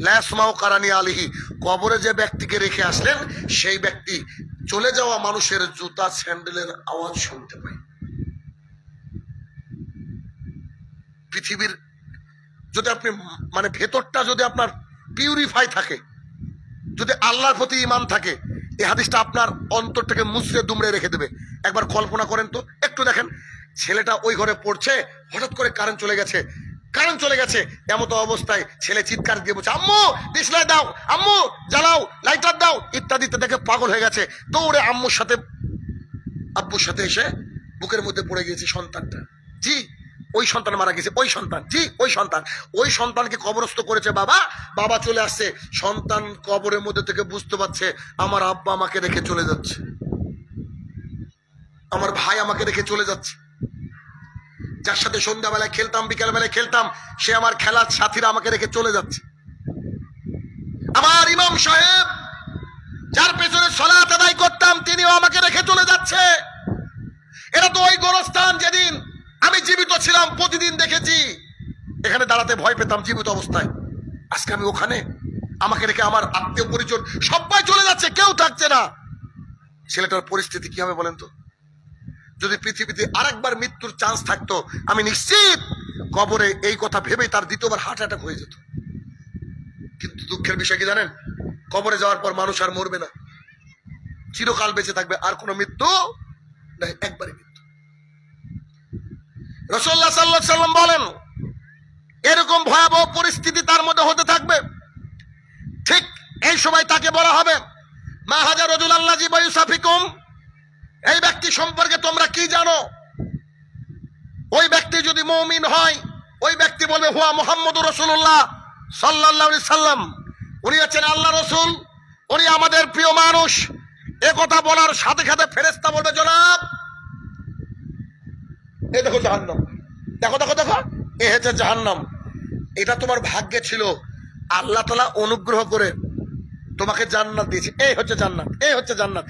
লাসমাউ কারানি আলিহি, কবরে যে ব্যক্তিকে রেখে আসলেন, সেই ব্যক্তি চলে যাওয়া মানুষের জুতা স্যান্ডেলের আওয়াজ শুনতে পায়। পৃথিবীর যদি আপনি মানে ভেতরটা যদি আপনার পিউরিফাই থাকে, যদি আল্লাহর প্রতি ঈমান থাকে, এই হাদিসটা আপনার অন্তরটাকে মুছড়ে দুমড়ে রেখে দেবে। একবার কল্পনা করেন তো, একটু দেখেন, ছেলেটা ওই ঘরে পড়ছে, হঠাৎ করে কারেন্ট চলে গেছে, এমত অবস্থায় ছেলে চিৎকার দিয়ে বলছে, আম্মু ডিশ লাইট দাও, আম্মু জ্বালাও, লাইটার দাও, ইত্যাদিতে দেখে পাগল হয়ে গেছে। দৌড়ে আব্বুর সাথে এসে বুকের মধ্যে পড়ে গিয়েছে সন্তানটা। জি, ওই সন্তান মারা গেছে, ওই সন্তান, জি ওই সন্তানকে কবরস্থ করেছে বাবা চলে আসছে। সন্তান কবরের মধ্যে থেকে বুঝতে পারছে, আমার আব্বা আমাকে রেখে চলে যাচ্ছে, আমার ভাই আমাকে রেখে চলে যাচ্ছে, যার সাথে সন্ধ্যাবেলায় খেলতাম, বিকালবেলায় খেলতাম, সে আমার খেলার সাথীরা আমাকে রেখে চলে যাচ্ছে। আমার ইমাম সাহেব যার পেছনে সালাত আদায় করতাম তিনিও আমাকে রেখে চলে যাচ্ছে। এটা তো ওই গোরস্থান যেদিন আমি জীবিত ছিলাম প্রতিদিন দেখেছি, এখানে দাঁড়াতে ভয় পেতাম জীবিত অবস্থায়। আজকে আমি ওখানে, আমাকে রেখে আমার আত্মীয় পরিজন সবাই চলে যাচ্ছে, কেউ থাকছে না। ছেলেটার পরিস্থিতি কি হবে বলেন তো? যদি পৃথিবীতে আরেকবার মৃত্যুর চান্স থাকতো, আমি নিশ্চিত কবরে এই কথা ভেবেই তার দ্বিতীয়বার হার্ট অ্যাটাক হয়ে যেত। কিন্তু দুঃখের বিষয় কি জানেন? কবরে যাওয়ার পর মানুষ আর মরবে না, চিরকাল বেঁচে থাকবে, আর কোনো মৃত্যু নাই, একবারই মৃত্যু। রাসূলুল্লাহ সাল্লাল্লাহু আলাইহি ওয়াসাল্লাম বলেন, এরকম ভয়াবহ পরিস্থিতি তার মধ্যে হতে থাকবে। ঠিক এই সময় তাকে বলা হবে, মা হাজা রাজুল আল্লাযী বায়ুসাফিকুম, এই ব্যক্তি সম্পর্কে তোমরা কি জানো? ওই ব্যক্তি যদি মুমিন হয়, ওই ব্যক্তি বলবে হুয়া মুহাম্মদুর রাসূলুল্লাহ সাল্লাল্লাহু আলাইহি সাল্লাম, উনি হচ্ছেন আল্লাহ রসুল, উনি আমাদের প্রিয় মানুষ। এ কথা বলার সাথে সাথে ফেরেশতা বলবে, জনাব এই দেখো জাহান্নাম, দেখো দেখো দেখো, এ হচ্ছে জাহান্নাম। এটা তোমার ভাগ্যে ছিল, আল্লাহ তাআলা অনুগ্রহ করে তোমাকে জান্নাত দিয়েছে, এই হচ্ছে জান্নাত, এই হচ্ছে জান্নাত।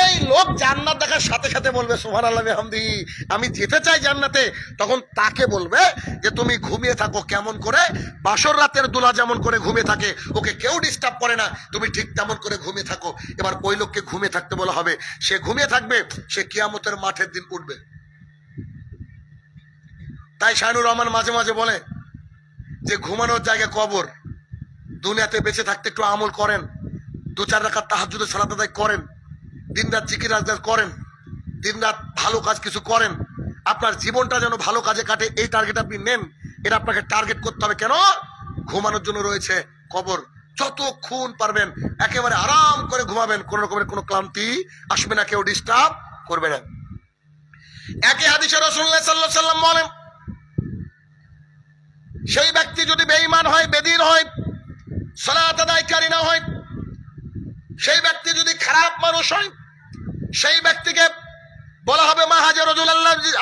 এই লোক জান্নাত দেখার সাথে সাথে বলবে সুবহানাল্লাহি ওয়া বিহামদিহি, আমি যেতে চাই জান্নাতে। তখন তাকে বলবে যে তুমি ঘুমিয়ে থাকো, কেমন করে? বাসর রাতের দুলা যেমন করে ঘুমিয়ে থাকে, ওকে কেউ ডিস্টার্ব করে না, তুমি ঠিক তেমন করে ঘুমিয়ে থাকো। এবার ওই লোককে ঘুমিয়ে থাকতে বলা হবে, সে ঘুমিয়ে থাকবে, সে কিয়ামতের মাঠের দিন উঠবে। তাই শাহিনুর রহমান মাঝে মাঝে বলে যে ঘুমানোর জায়গা কবর। দুনিয়াতে বেঁচে থাকতে একটু আমল করেন, 2-4 রাকাত তাহাজ্জুদের সালাত আদায় করেন, দিনরাত জিকির আজকার করেন, দিনরাত ভালো কাজ কিছু করেন, আপনার জীবনটা যেন ভালো কাজে কাটে, এই টার্গেট আপনি নেন। এটা আপনাকে টার্গেট করতে হবে। কেন? ঘুমানোর জন্য রয়েছে কবর। যতক্ষণ পারবেন একেবারে আরাম করে ঘুমাবেন, কোন রকমের কোনো ক্লান্তি আসবে না, কেউ ডিস্টার্ব করবে না। একই হাদিসে রাসূলুল্লাহ সাল্লাল্লাহু আলাইহি ওয়াসাল্লাম বলেন, সেই ব্যক্তি যদি বেঈমান হয়, বেদিন হয়, সালাত আদায়কারী না হয়, সেই ব্যক্তি যদি খারাপ মানুষ হয়, সেই ব্যক্তিকে বলা হবে মা হাজা রাজুল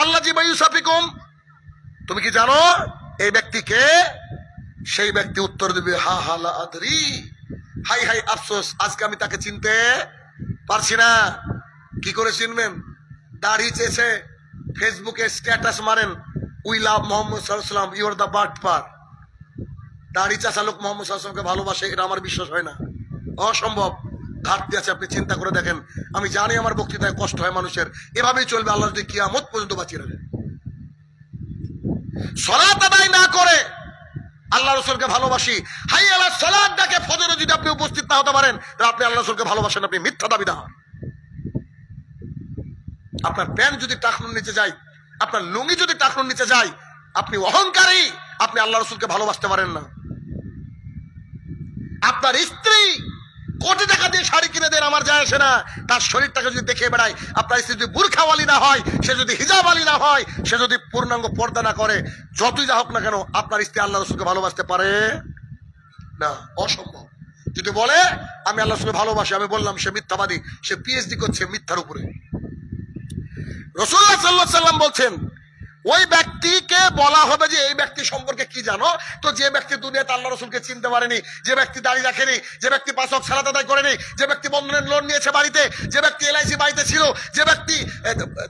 আল্লাযী বায়ুসাফিকুম, তুমি কি জানো এই ব্যক্তিকে? সেই ব্যক্তি উত্তর দেবে হা হা লা আদরি, হাই হাই আফসোস, আজকে আমি তাকে চিনতে পারছি না। কি করে চিনবেন? দাড়ি চেয়েছে, ফেসবুকে স্ট্যাটাস মারেন, উই লাভ মোহাম্মদ সাল্লাল্লাহু আলাইহি ওয়াসাল্লাম, ইউ আর দ্য বার্ড পার। দাড়ি চাষা লোক মোহাম্মদ সাল্লাল্লাহু আলাইহি ওয়াসাল্লামকে ভালোবাসে, এটা আমার বিশ্বাস হয় না, অসম্ভব, ঘাটতি আছে। আপনি চিন্তা করে দেখেন। আমি জানি আমার বক্তৃতায় কষ্ট হয় মানুষের, এভাবেই চলবে আল্লাহ যদি কিয়ামত পর্যন্ত বাঁচিয়ে রাখেন। সালাত আদায় না করে আল্লাহ রসুলকে ভালোবাসি, হাই আল্লাহ সালাত ডাকে ফজরে যদি আপনি উপস্থিত না হতে পারেন, তাহলে আপনি আল্লাহ রসুলকে ভালোবাসেন, আপনি মিথ্যা দাবিদার। আপনার প্যান্ট যদি টাকনুর নিচে যায়, আপনার লুঙ্গি যদি টাকনুর নিচে যায়, আপনি অহংকারী, আপনি আল্লাহ রসুলকে ভালোবাসতে পারেন না। আপনার স্ত্রী কোটি টাকা দিয়ে শাড়ি কিনে দেন, আমার যায় আসে না, তার শরীরটাকে যদি দেখে বেড়ায়, আপনার স্ত্রী যদি বুরখাওয়ালি না হয়, সে যদি হিজাবওয়ালি না হয়, সে যদি পূর্ণাঙ্গ পর্দা না করে, যতই যা হোক না কেন, আপনার স্ত্রী আল্লাহ রসুলকে ভালোবাসতে পারে না, অসম্ভব। যদি বলে আমি আল্লাহ রসুলকে ভালোবাসি, আমি বললাম সে মিথ্যাবাদী, সে পিএইচডি করছে মিথ্যার উপরে। রাসূলুল্লাহ সাল্লাল্লাহু আলাইহি ওয়াসাল্লাম বলছেন, ওই ব্যক্তিকে বলা হবে যে এই ব্যক্তি সম্পর্কে কি জানো? তো যে ব্যক্তি দুনিয়াতে আল্লাহ রসুলকে চিনতে পারেনি, যে ব্যক্তি দাড়ি রাখেনি, যে ব্যক্তি 5 ওয়াক্ত সালাত আদায় করেনি, যে ব্যক্তি বন্ধনের লোন নিয়েছে বাড়িতে, যে ব্যক্তি এলআইসি বাড়িতে ছিল, যে ব্যক্তি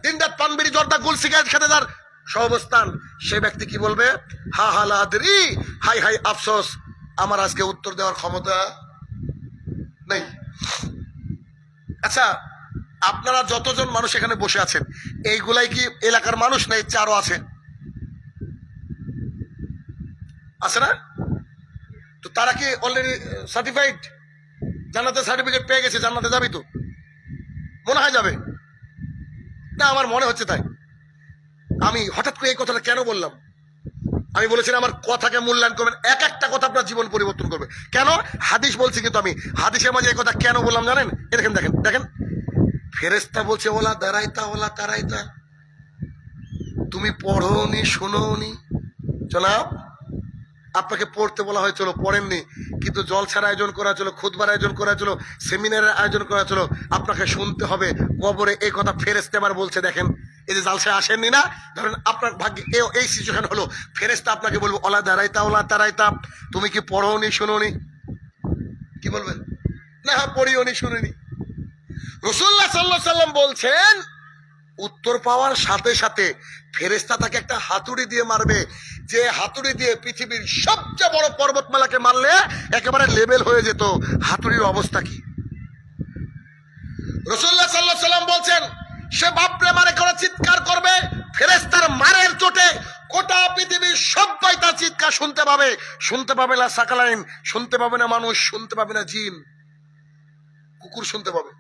দিনরাত পান বিড়ি জর্দা গুল সিগারেট খেতে যার সহবস্থান, সে ব্যক্তি কি বলবে? হা হা লা আদরি, হাই হাই আফসোস, আমার আজকে উত্তর দেওয়ার ক্ষমতা নেই। আচ্ছা, আপনারা যতজন মানুষ এখানে বসে আছেন, এইগুলাই কি এলাকার মানুষ না? ইচ্ছে আরো আছে, আছে না? তো তারা কি অলরেডি সার্টিফাইড, জান্নাতের সার্টিফিকেট পেয়ে গেছে, জান্নাতে যাবি তো? মনে হয় যাবে না, আমার মনে হচ্ছে তাই। আমি হঠাৎ করে এই কথাটা কেন বললাম? আমি বলেছিলাম আমার কথাকে মূল্যায়ন করবেন, এক একটা কথা আপনার জীবন পরিবর্তন করবে। কেন? হাদিস বলছি, কিন্তু আমি হাদিসের মাঝে এই কথা কেন বললাম জানেন? এ দেখেন দেখেন দেখেন, ফেরেশতা বলছে ওলা দাঁড়াইতা ওলা তারাইতা, তুমি পড়োনি শোনোনি। জনাব, আপনাকে পড়তে বলা হয়েছিল, পড়েননি, কিন্তু জলসার আয়োজন করা ছিল, খুতবার আয়োজন করা ছিল, সেমিনারের আয়োজন করা ছিল, আপনাকে শুনতে হবে। কবরে এই কথা ফেরেশতা আবার বলছে। দেখেন, এই যে জালসায় আসেননি না, ধরেন আপনার ভাগ্যে এই সিচুয়েশন হলো, ফেরেশতা আপনাকে বলবো ওলা দাঁড়াইতা ওলা তারাইতা, তুমি কি পড়োনি শোনোনি? কি বলবেন? না পড়িও নি, শুনিনি। রাসূলুল্লাহ সাল্লাল্লাহু আলাইহি ওয়াসাল্লাম বলছেন উত্তর পাওয়ার সাথে সাথে ফেরেশতা তাকে একটা হাতুড়ি দিয়ে মারবে, যে হাতুড়ি দিয়ে পৃথিবীর সবচেয়ে বড় পর্বতমালাকে মারলে একেবারে লেভেল হয়ে যেত। হাতুড়ির অবস্থা কি? রাসূলুল্লাহ সাল্লাল্লাহু আলাইহি ওয়াসাল্লাম বলছেন সে বাপরে মারে করে চিৎকার করবে, ফেরেশতার মারের চোটে গোটা পৃথিবীর সবাই তার চিৎকার শুনতে পাবে। শুনতে পাবে না সাকালাইন, শুনতে পাবে না মানুষ, শুনতে পাবে না জিন। কুকুর শুনতে পাবে,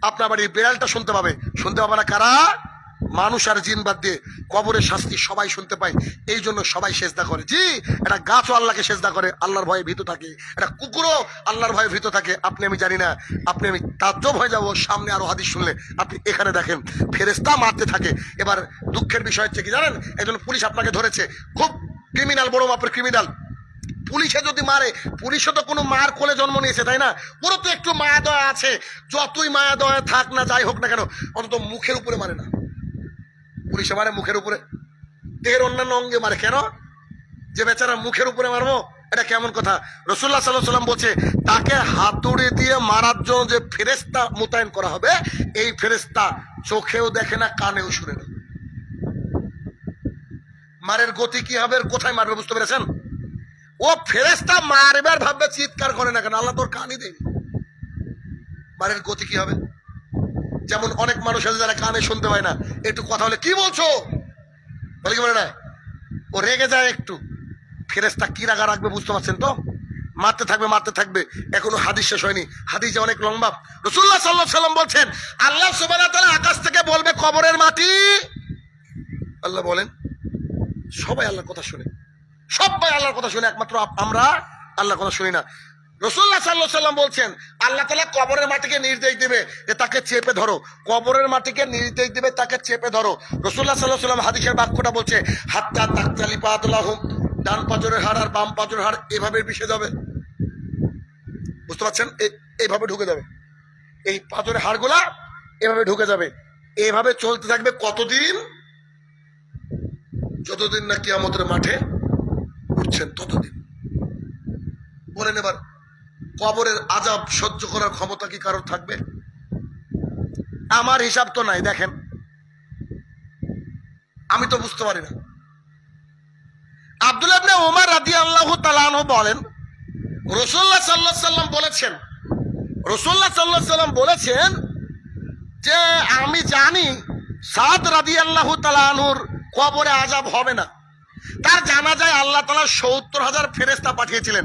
আপনার বাড়ির বিড়ালটা শুনতে পাবে, শুনতে পাবে না কারা? মানুষ আর জিন বাদ দিয়ে। কবরের শাস্তি সবাই শুনতে পায়, এই জন্য সবাই সেজদা করে। জি, একটা গাছও আল্লাহকে সেজদা করে, আল্লাহর ভয়ে ভীত থাকে। একটা কুকুরও আল্লাহর ভয়ে ভীত থাকে। আপনি আমি জানি না, আপনি আমি তাজ্জব হয়ে যাবো সামনে আরো হাদিস শুনলে। আপনি এখানে দেখেন ফেরেশতা মারতে থাকে। এবার দুঃখের বিষয় হচ্ছে কি জানেন, একজন পুলিশ আপনাকে ধরেছে, খুব ক্রিমিনাল, বড় মাপের ক্রিমিনাল। পুলিশে যদি মারে, পুলিশও তো কোনো মার কোলে জন্ম নিয়েছে, তাই না? ওরও তো একটু মায়া দয়া আছে। যতই মায়া দয়া থাক না, যাই হোক না কেন, অন্তত মুখের উপরে মারে না। পুলিশে মারে মুখের উপরে, দেহের অন্যান্য অঙ্গে মারে। কেন? যে বেচারা মুখের উপরে মারবো, এটা কেমন কথা? রাসূলুল্লাহ সাল্লাল্লাহু আলাইহি ওয়াসাল্লাম বলছে তাকে হাতুড়ি দিয়ে মারার জন্য যে ফেরেশতা মোতায়েন করা হবে, এই ফেরেশতা চোখেও দেখে না, কানেও শুনে না। মারের গতি কি হবে, কোথায় মারবে, বুঝতে পেরেছেন? ও ফেরেশতা মারবার ভাববে, চিৎকার করে না কেন? আল্লাহ তোর কানই দেয়নি। মারের গতি কি হবে? যেমন অনেক মানুষ আছে যারা কানে শুনতে পায় না, একটু কথা হলে কি বলছো বলে কি বলে না, ও রেগে যায় একটু। ফেরেশতা কি রাগা রাখবে বুঝতে পারছেন তো? মারতে থাকবে, মারতে থাকবে। এখনো হাদিস শেষ হয়নি, হাদিস অনেক লম্বা। রাসূলুল্লাহ সাল্লাল্লাহু আলাইহি ওয়াসাল্লাম বলছেন আল্লাহ সুবহানাহু ওয়া তাআলা আকাশ থেকে বলবে কবরের মাটি। আল্লাহ বলেন সবাই আল্লাহর কথা শুনে, সবাই আল্লাহর কথা শুনে, একমাত্র আমরা আল্লাহর কথা শুনি না। রাসূলুল্লাহ সাল্লাল্লাহু আলাইহি ওয়াসাল্লাম বলছেন আল্লাহ তাআলা কবরের মাটিকে নির্দেশ দিবে যে তাকে চেপে ধরো। কবরের মাটিকে নির্দেশ দিবে তাকে চেপে ধরো। রাসূলুল্লাহ সাল্লাল্লাহু আলাইহি ওয়াসাল্লাম হাদিসের বাক্যটা বলছে হাত্তা তাকতালিফাতুলাহুম, ডান পাজরের হাড় আর বাম পাজরের হাড় এভাবে মিশে যাবে। বুঝতে পারছেন? এইভাবে ঢুকে যাবে, এই পাজরের হাড়গুলা এভাবে ঢুকে যাবে। এভাবে চলতে থাকবে কতদিন? যতদিন না কিয়ামতের মাঠে উঠছেন ততদিন। বলেন এবার কবরের আযাব সহ্য করার ক্ষমতা কি কারোর থাকবে? আমার হিসাব তো নাই। দেখেন আমি তো বুঝতে পারি না। আব্দুল্লাহ ইবনে ওমর রাদিয়াল্লাহু তাআলা আনহু বলেন রাসূলুল্লাহ সাল্লাল্লাহু আলাইহি ওয়াসাল্লাম বলেছেন, রাসূলুল্লাহ সাল্লাল্লাহু আলাইহি ওয়াসাল্লাম বলেছেন যে আমি জানি সাদ রাদিয়াল্লাহু তাআলা আনহুর কবরে আযাব হবে না। তার জানাজায় আল্লাহ তাআলা ৭০,০০০ ফেরেশতা পাঠিয়েছিলেন,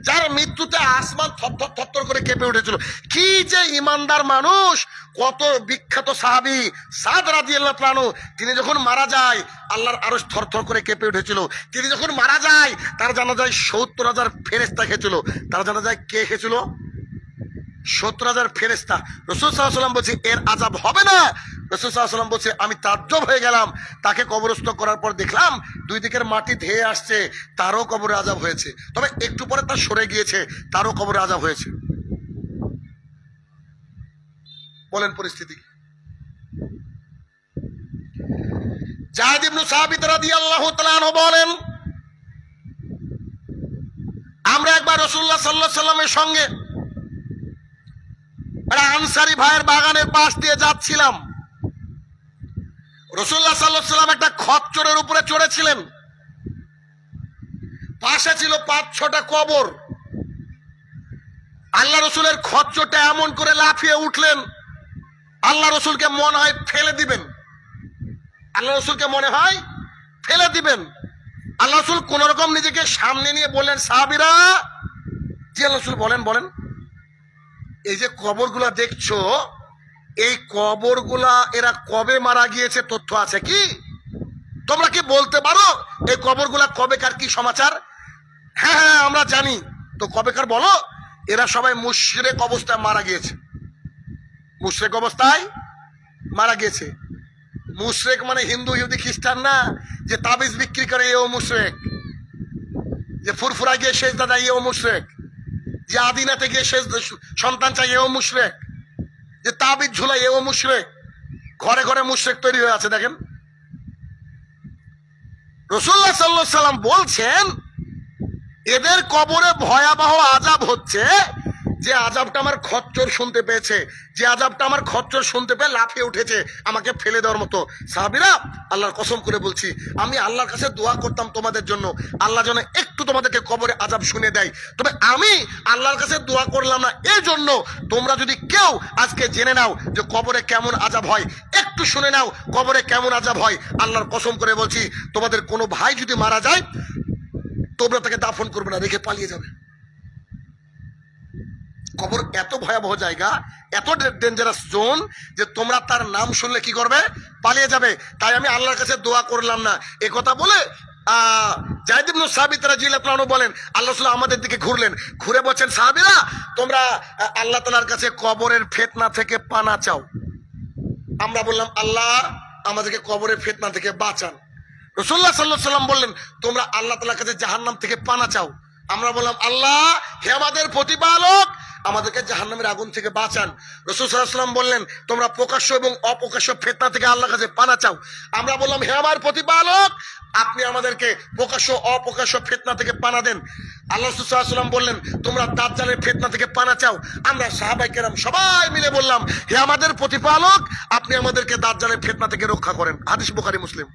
যার মৃত্যুতে আসমান থরথর থরথর করে কেঁপে উঠেছিল। কি যে ইমানদার মানুষ! কত বিখ্যাত সাহাবী সাদ রাদিয়াল্লাহু তাআলা আনহু, তিনি যখন মারা যায় আল্লাহর আরশ থরথর করে কেঁপে উঠেছিল। তিনি যখন মারা যায় তার জানাজায় ৭০,০০০ ফেরেশতা খেয়েছিল। তার জানাজায় কে খেয়েছিল? ৭০,০০০ ফেরেশতা। রাসূল সাল্লাল্লাহু আলাইহি ওয়াসাল্লাম বলছে এর আযাব হবে না। রাসূল সাল্লাল্লাহু আলাইহি ওয়াসাল্লাম বলছে আমি তাজ্জব হয়ে গেলাম। তাকে কবরস্থ করার পর দেখলাম দুই দিকের মাটি ধেয়ে আসছে, তারও কবরে আযাব হয়েছে। তবে একটু পরে তার সরে গিয়েছে, তারও কবরে আযাব হয়েছে। বলেন পরিস্থিতি কি? যায়েদ ইবনে সাবিত রাদিয়াল্লাহু তাআলা আনহু বলেন আমরা একবার রাসূলুল্লাহ সাল্লাল্লাহু আলাইহি ওয়াসাল্লামের সঙ্গে আনসারী ভাইয়ের বাগানের পাশ দিয়ে যাচ্ছিলাম। রাসূলুল্লাহ সাল্লাল্লাহু আলাইহি ওয়াসাল্লাম একটা খচ্চরের উপরে চড়েছিলেন। পাশে ছিল ৫-৬টা কবর। আল্লাহ রসুলের খচ্চরটা এমন করে লাফিয়ে উঠলেন, আল্লাহ রসুলকে মনে হয় ফেলে দিবেন। আল্লাহ রসুলকে মনে হয় ফেলে দিবেন। আল্লাহ রসুল কোন রকম নিজেকে সামনে নিয়ে বললেন সাহাবীরা, জি আল্লাহ রসুল বলেন বলেন, এই যে কবরগুলা দেখছো, এই কবরগুলা এরা কবে মারা গিয়েছে তথ্য আছে কি? তোমরা কি বলতে পারো এই কবরগুলা কবেকার, কি সমাচার? হ্যাঁ হ্যাঁ আমরা জানি। তো কবেকার বলো। এরা সবাই মুশরিক অবস্থায় মারা গিয়েছে। মুশরিক অবস্থায় মারা গিয়েছে। মুশরিক মানে হিন্দু ইহুদি খ্রিস্টান না, যে তাবিজ বিক্রি করে এও মুশরিক, যে ফুরফুরা গিয়ে সেজদা দেয় এও মুশরিক, যে আদিনাতে গিয়ে সন্তান চাই এও মুশরিক, যে তাবিজ ঝুলাই এও মুশরিক। ঘরে ঘরে মুশরিক তৈরি হয়ে আছে। দেখেন রাসূলুল্লাহ সাল্লাল্লাহু আলাইহি ওয়াসাল্লাম বলছেন এদের কবরে ভয়াবহ আযাব হচ্ছে, যে আযাবটা আমার খচ্চর শুনতে পেয়েছে, যে আযাবটা আমার খচ্চর শুনতে পেয়ে লাফিয়ে উঠেছে আমাকে ফেলে দেওয়ার মতো। সাহাবীরা, আল্লাহর কসম করে বলছি, আমি আল্লাহর কাছে দোয়া করতাম তোমাদের জন্য, আল্লাহ যেন একটু তোমাদেরকে কবরে আযাব শুনে দেয়। তবে আমি আল্লাহর কাছে দোয়া করলাম না, এই জন্য তোমরা যদি কেউ আজকে জেনে নাও যে কবরে কেমন আযাব হয়, একটু শুনে নাও কবরে কেমন আযাব হয়। আল্লাহর কসম করে বলছি, তোমাদের কোনো ভাই যদি মারা যায়, তোমরা তাকে দাফন করবে না, রেখে পালিয়ে যাবে। কবর এত ভয়াবহ জায়গা, এত ডেঞ্জারাস জোন যে তোমরা তার নাম শুনলে কি করবে? পালিয়ে যাবে। তাই আমি আল্লাহর কাছে দোয়া করলাম না। এ কথা বলে যায়েদ ইবনে সাবিত রাদিয়াল্লাহু আনহু বলেন, আল্লাহ রাসূল আমাদের দিকে ঘুরলেন, ঘুরে বলছেন, সাহাবীরা তোমরা আল্লাহ তাআলার কাছে কবরের ফিতনা থেকে পানা চাও। আমরা বললাম, আল্লাহ আমাদেরকে কবরের ফিতনা থেকে বাঁচান। রাসূলুল্লাহ সাল্লাল্লাহু আলাইহি ওয়াসাল্লাম বললেন, তোমরা আল্লাহ তাআলার কাছে জাহান্নাম থেকে পানা চাও। আমরা বললাম, আল্লাহ হে আমাদের প্রতিপালক, আমাদেরকে জাহান্নামের আগুন থেকে বাঁচান। রাসূল সাল্লাল্লাহু আলাইহি ওয়াসাল্লাম বললেন, তোমরা প্রকাশ্য এবং অপ্রকাশ্য ফিতনা থেকে আল্লাহর কাছে পানা চাও। আমরা বললাম, হে আমার প্রতিপালক, আপনি আমাদেরকে প্রকাশ্য অপ্রকাশ্য ফিতনা থেকে পানা দেন। আল্লাহ রাসূল সাল্লাল্লাহু আলাইহি ওয়াসাল্লাম বললেন, তোমরা দাজ্জালের ফিতনা থেকে পানা চাও। আমরা সাহাবায়ে কেরাম সবাই মিলে বললাম, হে আমাদের প্রতিপালক, আপনি আমাদেরকে দাজ্জালের ফিতনা থেকে রক্ষা করেন। হাদিস বুখারী মুসলিম।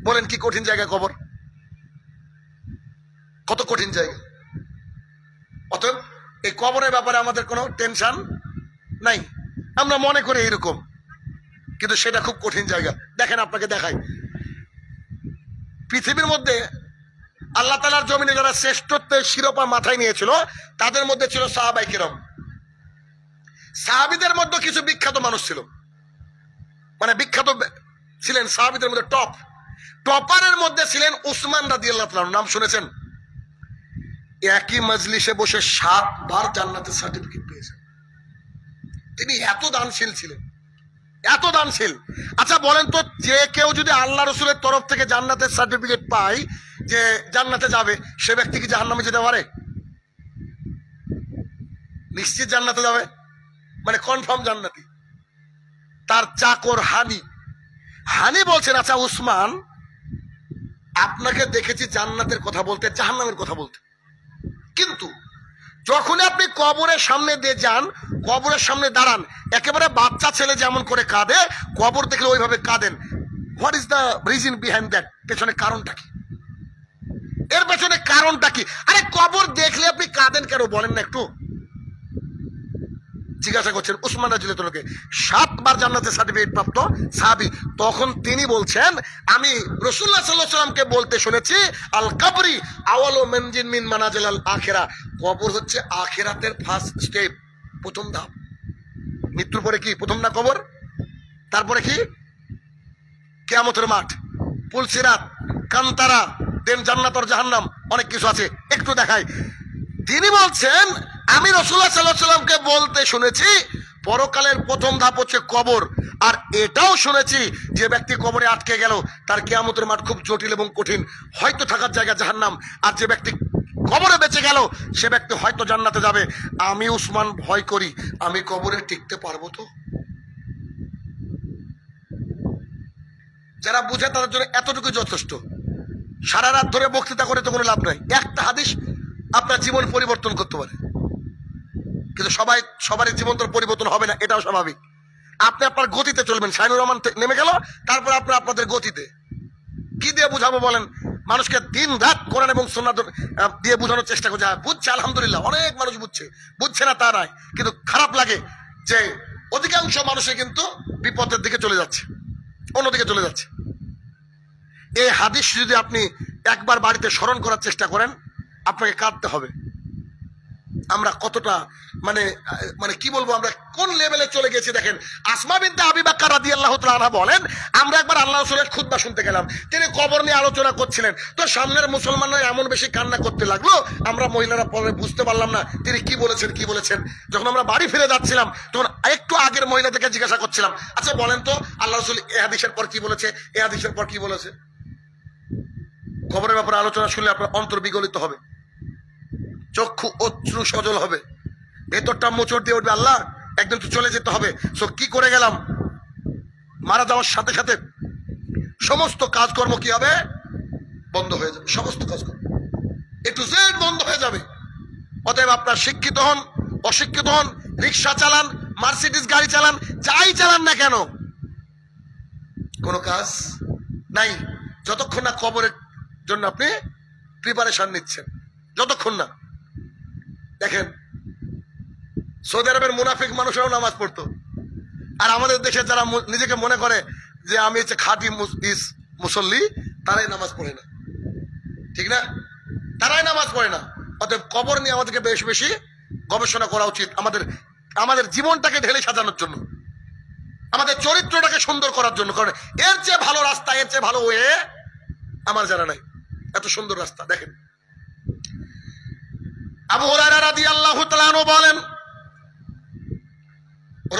বলেন কি কঠিন জায়গা কবর, কত কঠিন জায়গা। অতএব এই কবরের ব্যাপারে আমাদের কোনো টেনশন নাই, আমরা মনে করি এরকম, কিন্তু সেটা খুব কঠিন জায়গা। দেখেন, আপনাকে দেখাই, পৃথিবীর মধ্যে আল্লাহ তাআলার জমিনে যারা শ্রেষ্ঠত্বের শিরোপা মাথায় নিয়েছিল, তাদের মধ্যে ছিল সাহাবায়ে কেরাম। সাহাবীদের মধ্যে কিছু বিখ্যাত মানুষ ছিল, মানে বিখ্যাত ছিলেন সাহাবীদের মধ্যে টপারের মধ্যে ছিলেন উসমান রাদিয়াল্লাহু আনহু। নাম শুনেছেন? একই মজলিসে বসে 7 বার জান্নাতের সার্টিফিকেট পেয়েছেন। তিনি এত দানশীল ছিলেন, এত দানশীল। আচ্ছা বলেন তো, যে কেউ যদি আল্লাহ রসুলের তরফ থেকে জান্নাতের সার্টিফিকেট পায় যে জান্নাতে যাবে, সে ব্যক্তি কি জাহান্নামে যেতে পারে? নিশ্চিত জান্নাতে যাবে, মানে কনফার্ম জান্নাতি। তার চাকর হানি বলছেন, আচ্ছা উসমান, আপনাকে দেখেছি জান্নাতের কথা বলতে, জাহান্নামের কথা বলতে, কিন্তু যখন আপনি কবরের সামনে দিয়ে যান, কবরের সামনে দাঁড়ান, একেবারে বাচ্চা ছেলে যেমন করে কাঁদে, কবর দেখলে ওইভাবে কাঁদেন। What is the reason behind that? পেছনে কারণটা কি? এর পেছনে কারণটা কি? আরে কবর দেখলে আপনি কাঁদেন কেন বলেন না একটু? জিজ্ঞাসা করছেন উসমান রাদিয়াল্লাহু আনহুকে, 7 বার জান্নাতের সার্টিফিকেট প্রাপ্ত সাহাবী। তখন তিনি বলছেন, আমি রাসূলুল্লাহ সাল্লাল্লাহু আলাইহি ওয়াসাল্লামকে বলতে শুনেছি, আল কবরি আওয়ালু মানজিল মিন মানাজিল আখিরা। কবর হচ্ছে আখিরাতের ফার্স্ট স্টেপ, প্রথম ধাপ। মৃত্যুর পরে কি প্রথম না কবর? তারপরে কি? কিয়ামতের মাঠ, পুলসিরাত, কান্তারা, দেন জান্নাত আর জাহান্নাম, অনেক কিছু আছে, একটু দেখাই। তিনি বলছেন, আমি রাসূলুল্লাহ সাল্লাল্লাহু আলাইহি ওয়াসাল্লামকে বলতে শুনেছি, পরকালের প্রথম ধাপ হচ্ছে কবর। আর এটাও শুনেছি, যে ব্যক্তি কবরে আটকে গেল তার কিয়ামতের মাঠ খুব জটিল এবং কঠিন, হয়তো থাকার জায়গা জাহান্নাম। আর যে ব্যক্তি কবরে বেঁচে গেল সে ব্যক্তি হয়তো জান্নাতে যাবে। আমি উসমান ভয় করি, আমি কবরে টিকতে পারবো তো? যারা বুঝে তাদের জন্য এতটুকু যথেষ্ট। সারা রাত ধরে বক্তৃতা করে তো কোনো লাভ নাই। একটা হাদিস আপনার জীবন পরিবর্তন করতে পারে, কিন্তু সবারই জীবন তো পরিবর্তন হবে না, এটাও স্বাভাবিক। আপনি আপনার গতিতে চলবেন। শাইনুর রহমান নেমে গেল, তারপর আপনাদের গতিতে। কি দিয়ে বুঝাবো বলেন? মানুষকে দিন রাত কোরআন এবং সুন্নাহ দিয়ে বোঝানোর চেষ্টা করছে। বুঝছে, আলহামদুলিল্লাহ, অনেক মানুষ বুঝছে না তা নয়, কিন্তু খারাপ লাগে যে অধিকাংশ মানুষে কিন্তু বিপদের দিকে চলে যাচ্ছে, অন্যদিকে চলে যাচ্ছে। এই হাদিস যদি আপনি একবার বাড়িতে স্মরণ করার চেষ্টা করেন, আপনাকে কাঁদতে হবে। আমরা কতটা মানে কি বলবো, আমরা কোন লেভেলে চলে গেছি দেখেন। আসমা বিনতে আবি বকর রাদিয়াল্লাহু তাআলা আনহা বলেন, আমরা একবার আল্লাহ রাসূলের খুতবা শুনতে গেলাম, তিনি কবর নিয়ে আলোচনা করছিলেন। তো সামনের মুসলমানরা এমন বেশি কান্না করতে লাগলো, আমরা মহিলারা পরে বুঝতে পারলাম না তিনি কি বলেছেন। যখন আমরা বাড়ি ফিরে যাচ্ছিলাম, তখন একটু আগের মহিলাদেরকে জিজ্ঞাসা করছিলাম, আচ্ছা বলেন তো আল্লাহ রাসূল এই হাদিসের পর কি বলেছে, এই হাদিসের পর কি বলেছে। কবরের ব্যাপারে আলোচনা শুনলে আপনার অন্তর বিগলিত হবে, চক্ষু অশ্রু সজল হবে, ভেতরটা মোচড় দিয়ে উঠবে, আল্লাহ একদিন তো চলে যেতে হবে। সো কি করে গেলাম? মারা যাওয়ার সাথে সাথে সমস্ত কাজকর্ম কি হবে? বন্ধ হয়ে যাবে। সমস্ত কাজকর্ম A to Z বন্ধ হয়ে যাবে। অতএব আপনার শিক্ষিত হন অশিক্ষিত হন, রিক্সা চালান, মার্সিডিজ গাড়ি চালান, যাই চালান না কেন, কোনো কাজ নাই যতক্ষণ না কবরের জন্য আপনি প্রিপারেশন নিচ্ছেন, যতক্ষণ না। দেখেন সৌদি আরবের মুনাফিক মানুষরাও নামাজ পড়তো, আর আমাদের দেশে যারা নিজেকে মনে করে যে আমি হচ্ছে খাঁটি মুসল্লি, তারাই নামাজ পড়ে না, ঠিক না? তারাই নামাজ পড়ে না। অতএব কবর নিয়ে আমাদেরকে বেশি বেশি গবেষণা করা উচিত, আমাদের জীবনটাকে ঢেলে সাজানোর জন্য, আমাদের চরিত্রটাকে সুন্দর করার জন্য। কারণ এর চেয়ে ভালো রাস্তা, এর চেয়ে ভালো ওয়ে আমার জানা নাই। এত সুন্দর রাস্তা। দেখেন আবু হুরায়রা রাদিয়াল্লাহু তাআলা আনহু বলেন,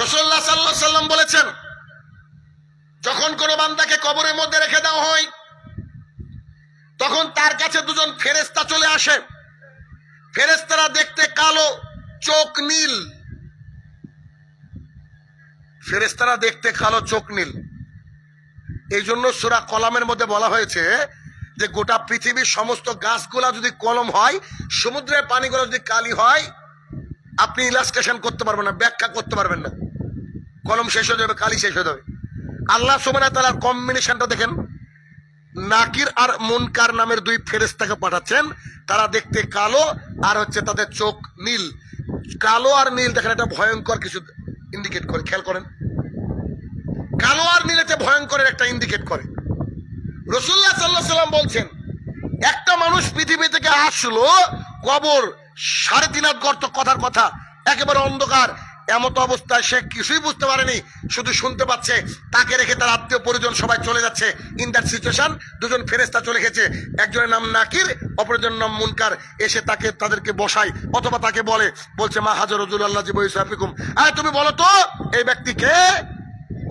রাসূলুল্লাহ সাল্লাল্লাহু আলাইহি ওয়াসাল্লাম বলেছেন, যখন কোন বান্দাকে কবরের মধ্যে রেখে দেওয়া হয় তখন তার কাছে দুজন ফেরেশতা চলে আসে। ফেরেশতারা দেখতে কালো, চোখ নীল। ফেরেশতারা দেখতে কালো, চোখ নীল। এই জন্য সূরা কলামের মধ্যে বলা হয়েছে যে গোটা পৃথিবীর সমস্ত গাছগুলা যদি কলম হয়, সমুদ্রের পানিগুলো যদি কালি হয়, আপনি ইলাস্ট্রেশন করতে পারবেন না, ব্যাখ্যা করতে পারবেন না। কলম শেষ হয়ে যাবে, কালি শেষ হয়ে যাবে। আল্লাহ সুবহানাহু ওয়া তাআলার কম্বিনেশনটা দেখেন। নাকির আর মুনকার নামের দুই ফেরেশতাকে পাঠাচ্ছেন, তারা দেখতে কালো আর হচ্ছে তাদের চোখ নীল। কালো আর নীল দেখেন একটা ভয়ঙ্কর কিছু ইন্ডিকেট করে, খেয়াল করেন। কালো আর নীল একটা ভয়ঙ্কর একটা ইন্ডিকেট করে। রাসূলুল্লাহ সাল্লাল্লাহু আলাইহি ওয়াসাল্লাম বলছেন, একটা মানুষ পৃথিবী থেকে আসলো, কবর 3.5 হাত গর্ত, কথার কথা একেবারে অন্ধকার, এমত অবস্থায় সে কিছুই বুঝতে পারেনি, শুধু শুনতে পাচ্ছে তাকে রেখে তার আত্মীয় পরিজন সবাই চলে যাচ্ছে। ইন দ্যাট সিচুয়েশন দুজন ফেরেশতা চলে গেছে, একজনের নাম নাকির, অপরজনের নাম মুনকার। এসে তাদেরকে বসায়, অথবা তাকে বলছে মা হাজার রাসূলুল্লাহ জিবুইসাফিকুম, আরে তুমি বলো তো এই ব্যক্তিকে।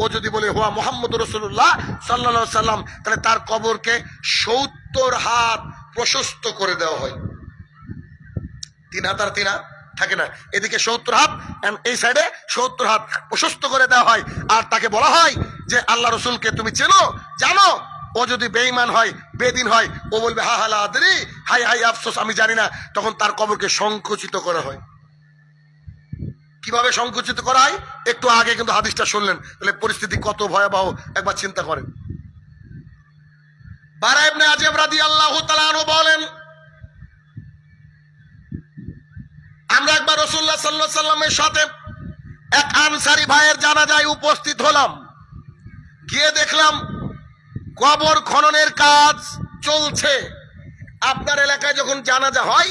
ও যদি বলে হুয়া মুহাম্মদুর রাসূলুল্লাহ সাল্লাল্লাহু আলাইহি সাল্লাম, তাহলে তার কবরকে 70 হাত প্রশস্ত করে দেওয়া হয়। 3 হাত আর 3 হাত থাকে না, এদিকে 70 হাত, এই সাইডে 70 হাত প্রশস্ত করে দেওয়া হয়। আর তাকে বলা হয় যে আল্লাহ রসুলকে তুমি চেনো, জানো? ও যদি বেঈমান হয়, বেদিন হয়, ও বলবে হা হালা আদরি, হাই হাই আফসোস, আমি জানি না। তখন তার কবরকে সংকুচিত করা হয়। কিভাবে সংকুচিত করা হয়? একটু আগে কিন্তু হাদিসটা শুনলেন, তাহলে পরিস্থিতি কত ভয়াবহ একবার চিন্তা করেন। বারা ইবনে আযিব রাদিয়াল্লাহু তাআলা আনহু বলেন, আমরা একবার রাসূলুল্লাহ সাল্লাল্লাহু আলাইহি সাল্লামের সাথে এক আনসারী ভাইয়ের জানাজায় উপস্থিত হলাম। গিয়ে দেখলাম কবর খননের কাজ চলছে। আপনার এলাকায় যখন জানাজা হয়,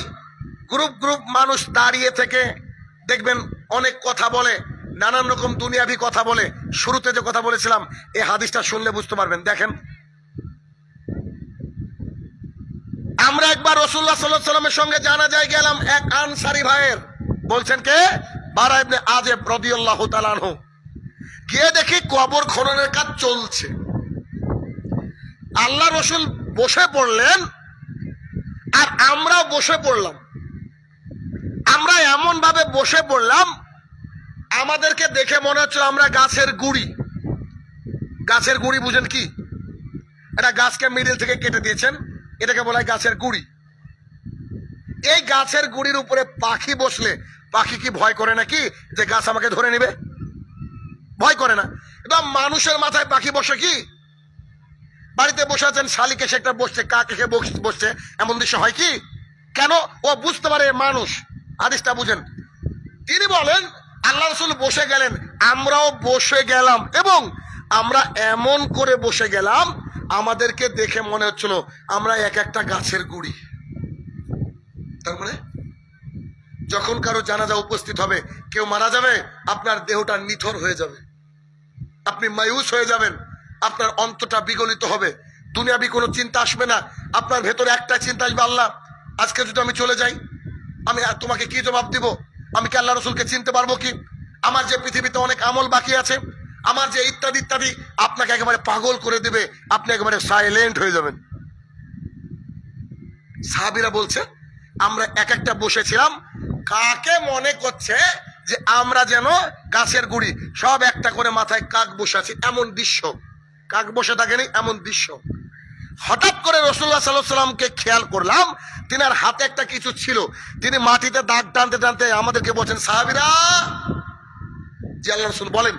গ্রুপ গ্রুপ মানুষ দাঁড়িয়ে থেকে দেখবেন অনেক কথা বলে, নানান রকম দুনিয়াবি কথা বলে। শুরুতে যে কথা বলেছিলাম, এই হাদিসটা শুনলে বুঝতে পারবেন। দেখেন আমরা একবার রাসূলুল্লাহ সাল্লাল্লাহু আলাইহি সাল্লামের সঙ্গে জানাজায় গেলাম এক আনসারী ভাইয়ের। বলছেন কে? বারা ইবনে আযিব রাদিয়াল্লাহু তাআলা আনহু। গিয়ে দেখি কবর খননের কাজ চলছে। আল্লাহ রসুল বসে পড়লেন আর আমরাও বসে পড়লাম। আমরা এমন ভাবে বসে পড়লাম, আমাদেরকে দেখে মনে হচ্ছে আমরা গাছের গুড়ি। গাছের গুড়ি বুঝেন কি? এটা গাছকে মিডিল থেকে কেটে দিয়েছেন, এটাকে বলা হয় গাছের গুড়ি। এই গাছের গুড়ির উপরে পাখি বসলে পাখি কি ভয় করে নাকি যে গাছ আমাকে ধরে নেবে? ভয় করে না। এটা মানুষের মাথায় পাখি বসে কি? বাড়িতে বসে আছেন, শালিকে সে একটা বসছে, কাকে সে বসছে, এমন দৃশ্য হয় কি? কেন? ও বুঝতে পারে মানুষ। হাদিসটা বুঝেন। তিনি বলেন আল্লাহ রাসূল বসে গেলেন, আমরাও বসে গেলাম, এবং আমরা এমন করে বসে গেলাম আমাদেরকে দেখে মনে হচ্ছিল আমরা এক একটা গাছের গুড়ি। তার মানে যখন কারো জানাজা উপস্থিত হবে, কেউ মারা যাবে, আপনার দেহটা নিথর হয়ে যাবে, আপনি মায়ুস হয়ে যাবেন, আপনার অন্তরটা বিগলিত হবে, দুনিয়াবি কোনো চিন্তা আসবে না। আপনার ভেতরে একটা চিন্তা আসবে, আল্লাহ আজকে যদি আমি চলে যাই, আমি তোমাকে কি জবাব দিব? আমি কি আল্লাহ রসুলকে চিনতে পারবো কি? আমার যে পৃথিবীতে অনেক আমল বাকি আছে, আমার যে ইত্যাদি ইত্যাদি, আপনাকে একেবারে পাগল করে দেবে, আপনি একেবারে সাইলেন্ট হয়ে যাবেন। সাহাবীরা বলছে আমরা এক একটা বসেছিলাম, কাকে মনে করছে যে আমরা যেন গাছের গুড়ি, সব একটা করে মাথায় কাক বসে আছে, এমন দৃশ্য। কাক বসে থাকেনি, এমন দৃশ্য। হঠাৎ করে রাসূলুল্লাহ সাল্লাল্লাহু আলাইহি সাল্লামকে খেয়াল করলাম, তিনার হাতে একটা কিছু ছিল। তিনি মাটিতে দাগ টানতে টানতে আমাদেরকে বলছেন, সাহাবীরা, জি আল্লাহর রাসূল বলেন,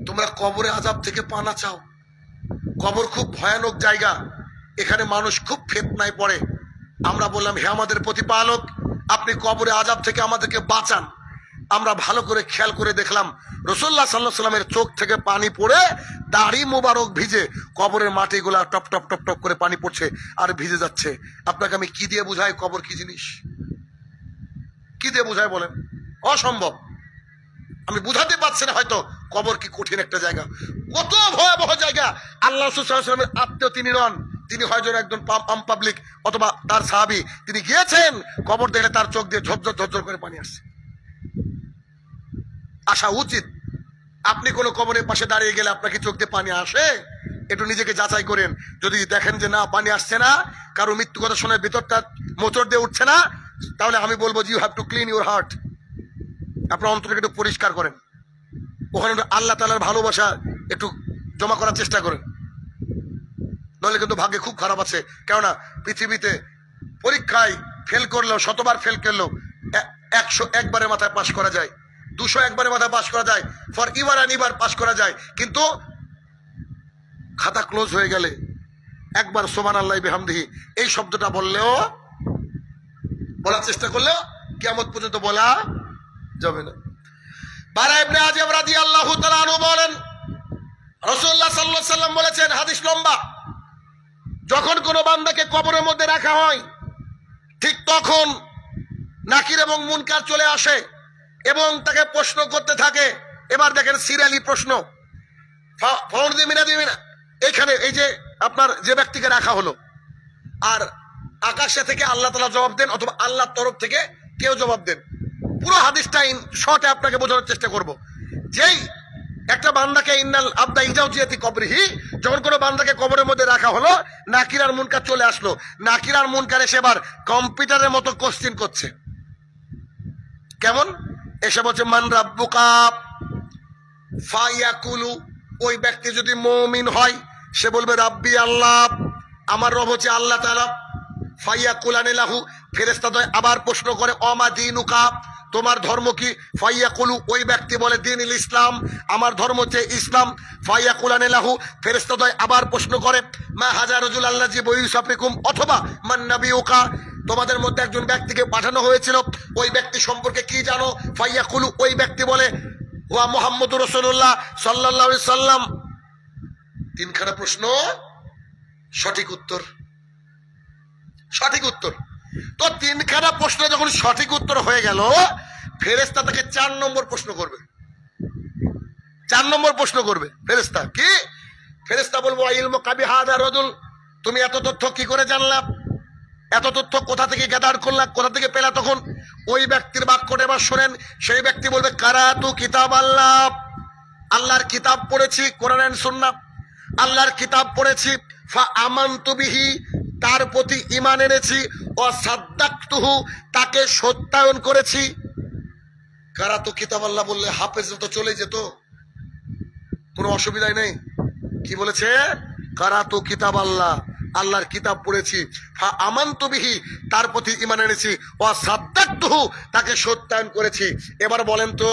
তোমরা কবরে আযাব থেকে পানা চাও। কবর খুব ভয়ানক জায়গা, এখানে মানুষ খুব ফিতনায় পড়ে। আমরা বললাম, হে আমাদের প্রতিপালক, আপনি কবরে আযাব থেকে আমাদেরকে বাঁচান। আমরা ভালো করে খেয়াল করে দেখলাম রাসূলুল্লাহ সাল্লাল্লাহু আলাইহি সাল্লামের চোখ থেকে পানি পড়ে দাড়ি মোবারক ভিজে কবরের মাটিগুলা টপ টপ টপ টপ করে পানি পড়ছে আর ভিজে যাচ্ছে। আপনাকে আমি কি দিয়ে বুঝাই কবর কি জিনিস? কি দিয়ে বুঝাই বলেন? অসম্ভব। আমি বুঝাতে পারছি না হয়তো কবর কি কঠিন একটা জায়গা, কত ভয়াবহ জায়গা। আল্লাহ রাসূল সাল্লাল্লাহু আলাইহি সাল্লামের আত্মীয় তিনি নন, তিনি হয়তো একজন পাবলিক অথবা তার সাহাবী। তিনি গিয়েছেন, কবর দেখলে তার চোখ দিয়ে ঝরঝর ঝরঝর করে পানি আসছে। আসা উচিত। আপনি কোনো কবরের পাশে দাঁড়িয়ে গেলে আপনাকে চোখ দিয়ে পানি আসে? একটু নিজেকে যাচাই করেন। যদি দেখেন যে না, পানি আসছে না, কারো মৃত্যু কথা শুনে ভিতরটা মোচড় দিয়ে উঠছে না, তাহলে আমি বলবো you have to clean your heart. আপনার অন্তরকে একটু পরিষ্কার করেন, ওখানে আল্লাহ তাআলার ভালোবাসা একটু জমা করার চেষ্টা করেন। নইলে কিন্তু ভাগ্যে খুব খারাপ আছে। কেননা পৃথিবীতে পরীক্ষায় ফেল করলেও, শতবার ফেল করলেও 101 বারের মাথায় পাশ করা যায়, 201 বারের মাথায় পাশ করা যায়, ফর ইভার অ্যান্ড ইভার পাশ করা যায়। কিন্তু খাতা ক্লোজ হয়ে গেলে একবার সুবহানাল্লাহি বিহামদিহি এই শব্দটা বললেও, বলার চেষ্টা করলেও কিয়ামত পর্যন্ত বলা যাবে না। বারা ইবনে আযিব রাদিয়াল্লাহু তাআলা আনহু বলেন, রাসূলুল্লাহ সাল্লাল্লাহু আলাইহি সাল্লাম বলেছেন, হাদিস লম্বা, যখন কোনো বান্দাকে কবরের মধ্যে রাখা হয় ঠিক তখন নাকির এবং মুনকার চলে আসে এবং তাকে প্রশ্ন করতে থাকে। এবার দেখেন সিরিয়ালি প্রশ্ন। এখানে এই যে আপনার যে ব্যক্তিকে রাখা হলো, আর আকাশে থেকে আল্লাহ তাআলা জবাব দেন অথবা আল্লাহর তরফ থেকে কেউ জবাব দেন। পুরো হাদিসটা শর্টে আপনাকে বোঝানোর চেষ্টা করব। যেই একটা বান্দাকে ইন্নাল আবদা ইজাউজিয়াতি কবরিহি, যখন কোনো বান্দাকে কবরের মধ্যে রাখা হলো, নাকির আর মুনকার চলে আসলো। নাকির আর মুনকার এসে এবার কম্পিউটারের মতো কোশ্চেন করছে। কেমন? এসে বলছে, মান রাব্বুকা ফায়াকুলু, ওই ব্যক্তি যদি মুমিন হয় সে বলবে রাব্বি আল্লাহ, আমার রব হচ্ছে আল্লাহ তাআলা। ফায়াকুলানি লাহু, ফেরেশতাদ্বয় আবার প্রশ্ন করে, অমা দীনুকা, তোমার ধর্ম কি? ফায়াকুলু, ওই ব্যক্তি বলে দীনুল ইসলাম, আমার ধর্ম হচ্ছে ইসলাম। ফায়াকুলানি লাহু, ফেরেশতাদ্বয় আবার প্রশ্ন করে, মা হাজা রাজুল আল্লাযী বুইসাফিকুম, অথবা মান নাবিয়ুকা, তোমাদের মধ্যে একজন ব্যক্তিকে পাঠানো হয়েছিল, ওই ব্যক্তি সম্পর্কে কি জানো? ফায়াকুলু, ওই ব্যক্তি বলে ওয়া মুহাম্মদুর রাসূলুল্লাহ সাল্লাল্লাহু আলাইহি সাল্লাম। তিনখানা প্রশ্ন, সঠিক উত্তর, সঠিক উত্তর। তো তিনখানা প্রশ্ন যখন সঠিক উত্তর হয়ে গেল, ফেরেশতা তাকে 4 নম্বর প্রশ্ন করবে। 4 নম্বর প্রশ্ন করবে ফেরেশতা। কি? ফেরেশতা বলবো, ইলমু কাবি হাদা রাজুল, তুমি এত তথ্য কি করে জানলা? এত তথ্য কোথা থেকে গ্যাদার করলা, কোথা থেকে পেলা? তখন ওই ব্যক্তির বাক্যটা এবার শোনেন। সেই ব্যক্তি বলবে, কারাতু কিতাব আল্লাহ, আল্লাহর কিতাব পড়েছি, কোরআন এন্ড সুন্নাহ, আল্লাহর কিতাব পড়েছি। ফা আমানতু বিহি, তার প্রতি ঈমান এনেছি। ও সাদ্দাকতুহু, তাকে সত্যায়ন করেছি। কারাতু কিতাব আল্লাহ বললে হাফেজ তো চলে যেত, কোনো অসুবিধাই নেই। কি বলেছে? কারাতু কিতাব আল্লাহ, আল্লাহর কিতাব পড়েছি। ফা আমানতু বিহি, তার প্রতি ঈমান এনেছি। ও সাদ্দাকতুহু, তাকে সত্যায়ন করেছি। এবার বলেন তো,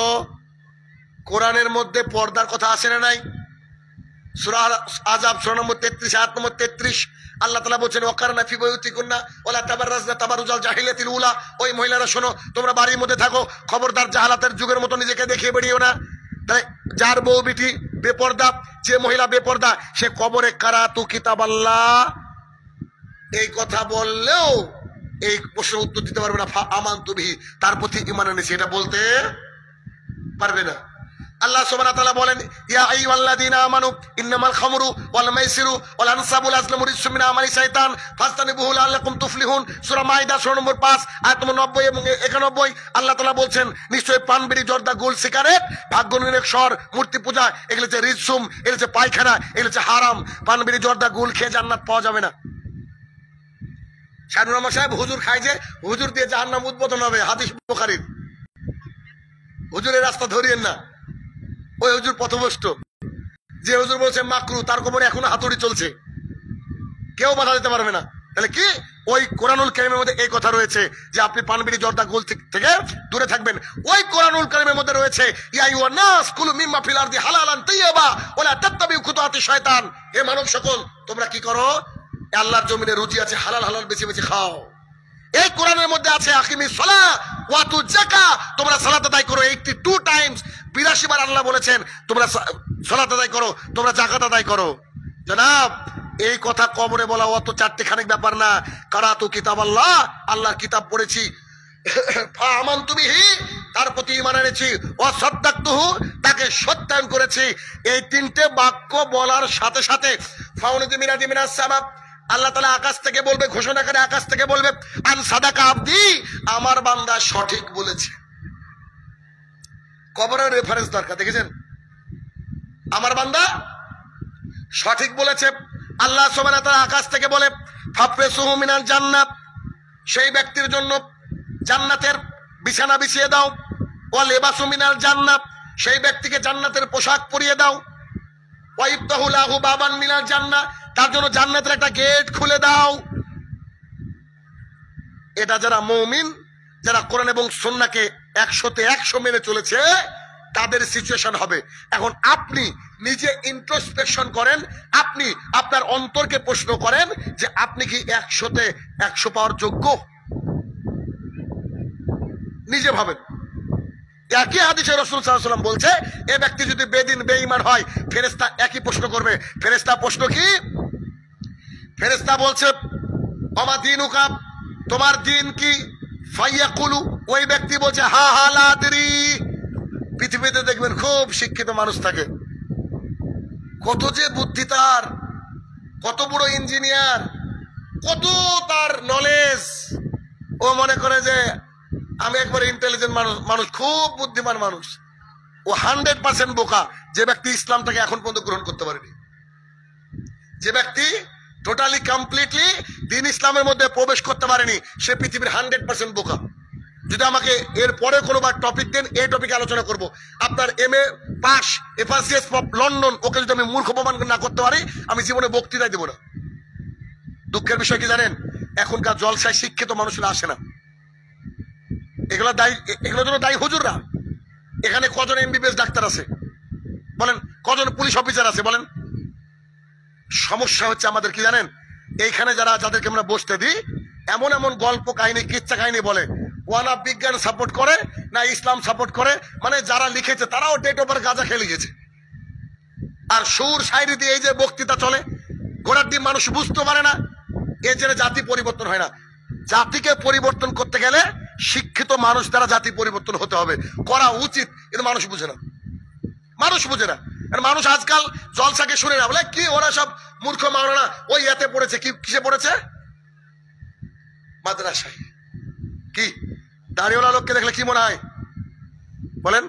কোরআনের মধ্যে পর্দার কথা আছে না নাই? সূরা আযাব সূরা নম্বর 33 আয়াত নম্বর 33 আল্লাহ তাআলা বলেন, ওয়াকারনা ফি বুয়ুতিকুন্না ওয়ালা তাবাররাজনা তাবারুজাল জাহিলিয়াতিল উলা, ওই মহিলারা শোনো, তোমরা বাড়ির মধ্যে থাকো, খবরদার জাহালাতের যুগের মতো নিজেকে দেখিয়ে বেরিয়েও না। তাই যার বউ বিটি বেপর্দা, যে মহিলা বেপর্দা, সে কবরে কারাতু কিতাব আল্লাহ এই কথা বললেও এই প্রশ্নের উত্তর দিতে পারবে না। ফা আমানতু বিহি, তার প্রতি ঈমান এনেছি, এটা বলতে পারবে না। আল্লাহ সুবহানাহু ওয়া তাআলা বলেন, ইয়া আইয়ুহাল্লাযীনা আমানু ইন্নামাল খামরু ওয়াল মাইসিরু ওয়াল আনসাবু ওয়াল আজলামু রিজসুম মিন আমালি শাইতান ফাজতানিবুহু লাআল্লাকুম তুফলিহুন। সূরা মাইদা সূরা নম্বর 5 আয়াত নম্বর 90 এবং 91 আল্লাহ তাআলা বলছেন, নিশ্চয়ই পান, বিড়ি, জর্দা, গোল, সিগারেট, ভাগ্যনির্ণায়ক শহর, মূর্তি পূজা, এগুলো হচ্ছে রিজসুম, এগুলো হচ্ছে পায়খানা, এগুলো হচ্ছে হারাম। পান, বিড়ি, জর্দা, গোল খেয়ে জান্নাত পাওয়া যাবে না। শাহরুর রহমান সাহেব হুজুর খায় যে, হুজুর দিয়ে জাহান্নাম উদ্বোধন হবে, হাদিস বুখারীর। হুজুরের রাস্তা ধরিয়েন না, ওই হুজুর পথভ্রষ্ট। যে হুজুর বলছে মাকরু, তার কবরে এখনো হাতুড়ি চলছে। কেউ বাধা দিতে পারবে না। তাহলে কি ওই কোরআনুল কারীমের মধ্যে এই কথা রয়েছে যে আপনি পান বিড়ি জর্দা গোল থেকে দূরে থাকবেন। ওই কোরআনুল কারীমের মধ্যে রয়েছে ইয়া আইয়ুহান নাস কুলু মিম্মা ফিল আরদি হালালান তাইয়্যিবা ওয়ালা তাত্তাবিউ খুতুওয়াতি শয়তান। হে মানব সকল, তোমরা কি করো? আল্লাহর জমিনে রুজি আছে, হালাল হালাল বেছে বেছে খাও। এই কোরআনের মধ্যে আছে আকিমিস সালাহ ওয়া আতুজ যাকাত, তোমরা সালাত আদায় করো 82 টাইমস, 82 বার আল্লাহ বলেছেন তোমরা সালাত আদায় করো, তোমরা যাকাত আদায় করো। জনাব, এই কথা কবরে বলা অত চারটেখানিক ব্যাপার না। কারাতু কিতাব আল্লাহ, আল্লাহর কিতাব পড়েছি, ফাআমানতু বিহি, তার প্রতি ঈমান এনেছি, ওয়া সাদ্দাকতুহু, তাকে সত্যায়ন করেছি। এই তিনটে বাক্য বলার সাথে সাথে ফাউনিদি মিনাদি মিনাস সামা, আল্লাহ তাআলা আকাশ থেকে বলবে, ঘোষণা করে আকাশ থেকে বলবে, আন সাদাকা আবদি, আমার বান্দা সঠিক বলেছে। কবরের রেফারেন্স দরকার, দেখেছেন? আমার বান্দা সঠিক বলেছে। আল্লাহ সুবহানাহু ওয়া তাআলা আকাশ থেকে বলে, ফাফরিসুহু মিনাল জান্নাত, সেই ব্যক্তির জন্য জান্নাতের বিছানা বিছিয়ে দাও। ওয়া লিবাসু মিনাল জান্নাত, সেই ব্যক্তিকে জান্নাতের পোশাক পরিয়ে দাও। ওয়া ইফতাহু লাহু বাবান মিনাল জান্নাহ, তার জন্য জান্নাতের একটা গেট খুলে দাও। এটা যারা মুমিন, যারা কোরআন এবং সুন্নাহকে 100তে 100 মেনে চলেছে, তাদের সিচুয়েশন হবে। এখন আপনি নিজে ইন্ট্রোস্পেকশন করেন, আপনি আপনার অন্তরকে প্রশ্ন করেন যে আপনি কি 100তে 100 পাওয়ার যোগ্য? নিজে ভাবেন। একই হাদিসে রাসূল সাল্লাল্লাহু আলাইহি ওয়াসাল্লাম বলছে, এ ব্যক্তি যদি বেদিন বেঈমান হয়, ফেরেশতা একই প্রশ্ন করবে। ফেরেশতা প্রশ্ন কি? ফেরেশতা বলছে, ওমা দীনুকা, তোমার দিন কি? ফায়াকুলু, ওই ব্যক্তি বলছে, হা হা লা আদরি। পৃথিবীতে দেখবেন খুব শিক্ষিত মানুষ থাকে, কত যে বুদ্ধি তার, কত বড় ইঞ্জিনিয়ার, কত তার নলেজ। ও মনে করে যে আমি একবার ইন্টেলিজেন্ট মানুষ, খুব বুদ্ধিমান মানুষ। ও 100% বোকা। যে ব্যক্তি ইসলামটাকে এখন পর্যন্ত গ্রহণ করতে পারেনি, যে ব্যক্তি টোটালি কমপ্লিটলি দিন ইসলামের মধ্যে প্রবেশ করতে পারেনি, সে পৃথিবীর 100% বোকা। যদি আমাকে এর পরে কোনোবার টপিক দেন, এই টপিকে আলোচনা করব। আপনার MA পাস, FRCS লন্ডন, ওকে যদি আমি মূর্খ প্রমাণ না করতে পারি, আমি জীবনে বক্তৃতায় দেবো না। দুঃখের বিষয় কি জানেন? এখনকার জলসায় শিক্ষিত মানুষরা আসে না। এগুলোর জন্য দায়ী হুজুররা। এখানে কজন MBBS ডাক্তার আছে বলেন? কজন পুলিশ অফিসার আছে বলেন? সমস্যা হচ্ছে আমাদের কি জানেন? এইখানে যাদেরকে আমরা বসতে দিই, এমন এমন গল্প কাহিনী, কিচ্ছা কাহিনী বলে। ওয়ানা বিজ্ঞান সাপোর্ট করে না ইসলাম সাপোর্ট করে, মানে যারা লিখেছে তারাও ডেট ওভার গাঁজা খেয়ে লিখেছে। আর সুর শায়রি দিয়ে এই যে বক্তৃতা চলে, গোড়ার দিন মানুষ বুঝতে পারে না। এর জন্য জাতি পরিবর্তন হয় না। জাতিকে পরিবর্তন করতে গেলে শিক্ষিত মানুষ দ্বারা জাতি পরিবর্তন হতে হবে, করা উচিত। কিন্তু মানুষ বুঝে না, মানুষ বুঝে না। মানুষ আজকাল জলসাকে শুনে না, বলে কি ওরা সব মূর্খ মাওলানা, ওই এতে পড়েছে। কিসে পড়েছে? মাদ্রাসায়। কি দাড়িওয়ালা লোককে দেখলে কি মনে হয় বলেন?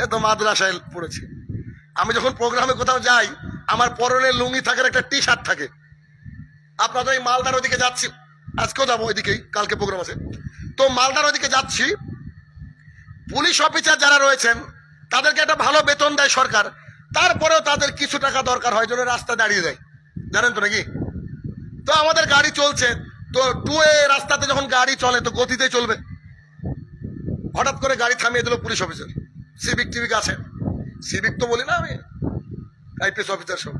এ তো মাদ্রাসায় পড়েছে। আমি যখন প্রোগ্রামে কোথাও যাই, আমার পরনে লুঙ্গি থাকার একটা টি-শার্ট থাকে। আপনাদের এই মালদার ওইদিকে যাচ্ছি, আজকেও যাবো ওইদিকেই, কালকে প্রোগ্রাম আছে। তো মালদার ওইদিকে যাচ্ছি, পুলিশ অফিসার যারা রয়েছেন তাদেরকে একটা ভালো বেতন দেয় সরকার, তারপরেও তাদের কিছু টাকা দরকার হয় জন্য রাস্তা দাঁড়িয়ে দেয়, জানেন তো নাকি? তো আমাদের গাড়ি চলছে, তো টুয়ে রাস্তাতে যখন গাড়ি চলে তো গতিতে চলবে। হঠাৎ করে গাড়ি থামিয়ে দিল পুলিশ অফিসার, সিভিক টিভিক আছে, সিভিক তো বলি না আমি, IPS অফিসার সব।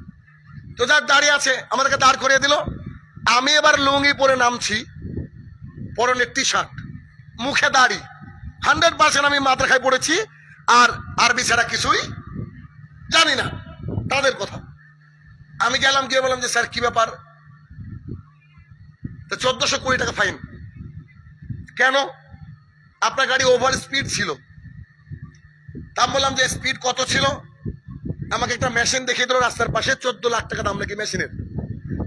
তো যার দাঁড়িয়ে আছে আমাদেরকে দাঁড় করিয়ে দিল। আমি এবার লুঙ্গি পরে নামছি, পরনের টি-শার্ট, মুখে দাড়ি, 100% আমি মাদ্রাসায় পড়েছি, আর আরবি ছাড়া কিছুই জানি না তাদের কথা। আমি গেলাম, গিয়ে বললাম যে স্যার কি ব্যাপার? তো 1420 টাকা ফাইন। কেন? আপনার গাড়ি ওভার স্পিড ছিল। তা বললাম যে স্পিড কত ছিল? আমাকে একটা মেশিন দেখিয়ে দিল রাস্তার পাশে, 14 লাখ টাকা দাম নাকি মেশিনের।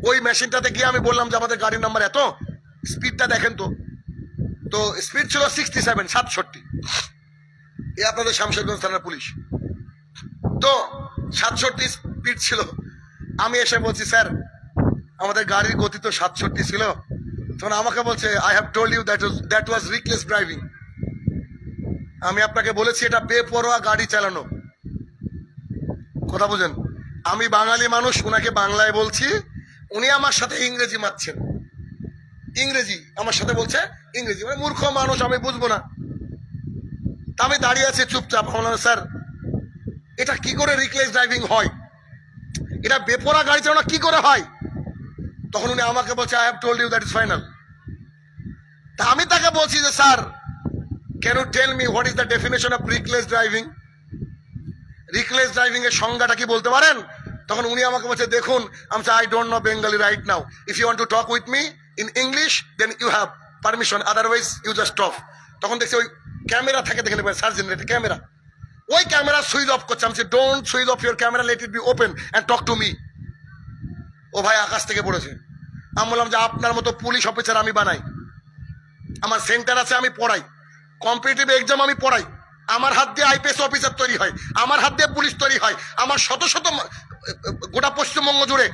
ওই মেশিনটাতে গিয়ে আমি বললাম যে আমাদের গাড়ির নাম্বার এত, স্পিডটা দেখেন তো। তো স্পিড ছিল 67। এ আপনাদের শামশেরগঞ্জ থানার পুলিশ। তো 67 স্পিড ছিল। আমি এসে বলছি স্যার আমাদের গাড়ির গতি তো 67 ছিল। তখন আমাকে বলছে I have told you that was reckless driving. আমি আপনাকে বলেছি এটা বেপরোয়া গাড়ি চালানো। কথা বুঝেন? আমি বাঙালি মানুষ, ওনাকে বাংলায় বলছি, উনি আমার সাথে ইংরেজি মারছেন, ইংরেজি আমার সাথে বলছে, ইংরেজি মানে মূর্খ মানুষ, আমি বুঝবো না। তা আমি দাঁড়িয়ে আছি চুপচাপ। বললাম স্যার এটা কি করে রিকলেস ড্রাইভিং হয়, এটা বেপরা গাড়ি চালানো কি করে হয়? তখন উনি আমাকে বলছে I have told you that is final. তা আমি তাকে বলছি যে sir can you tell me what is the definition of reckless driving, reckless driving এর সংজ্ঞাটা কি বলতে পারেন? তখন উনি আমাকে বলছে দেখুন, আমি I don't know Bengali right now, if you want to talk with me in English then you have permission, otherwise you just stop. তখন দেখছি ওই ক্যামেরা থাকে, দেখে নেবেন সার্চ জেনারেটর ক্যামেরা, ওই ক্যামেরা সুইচ অফ করছে। আমি don't switch off your camera, let it be open and talk to me. ও ভাই আকাশ থেকে পড়েছে। আমি বললাম যে আপনার মতো পুলিশ অফিসার আমি বানাই, আমার সেন্টার আছে, আমি পড়াই, কম্পিটিটিভ এক্সাম আমি পড়াই, আমার হাত দিয়ে আইপিএস অফিসার তৈরি হয়, আমার হাত দিয়ে পুলিশ তৈরি হয়, আমার শত শত গোটা পশ্চিমবঙ্গ জুড়ে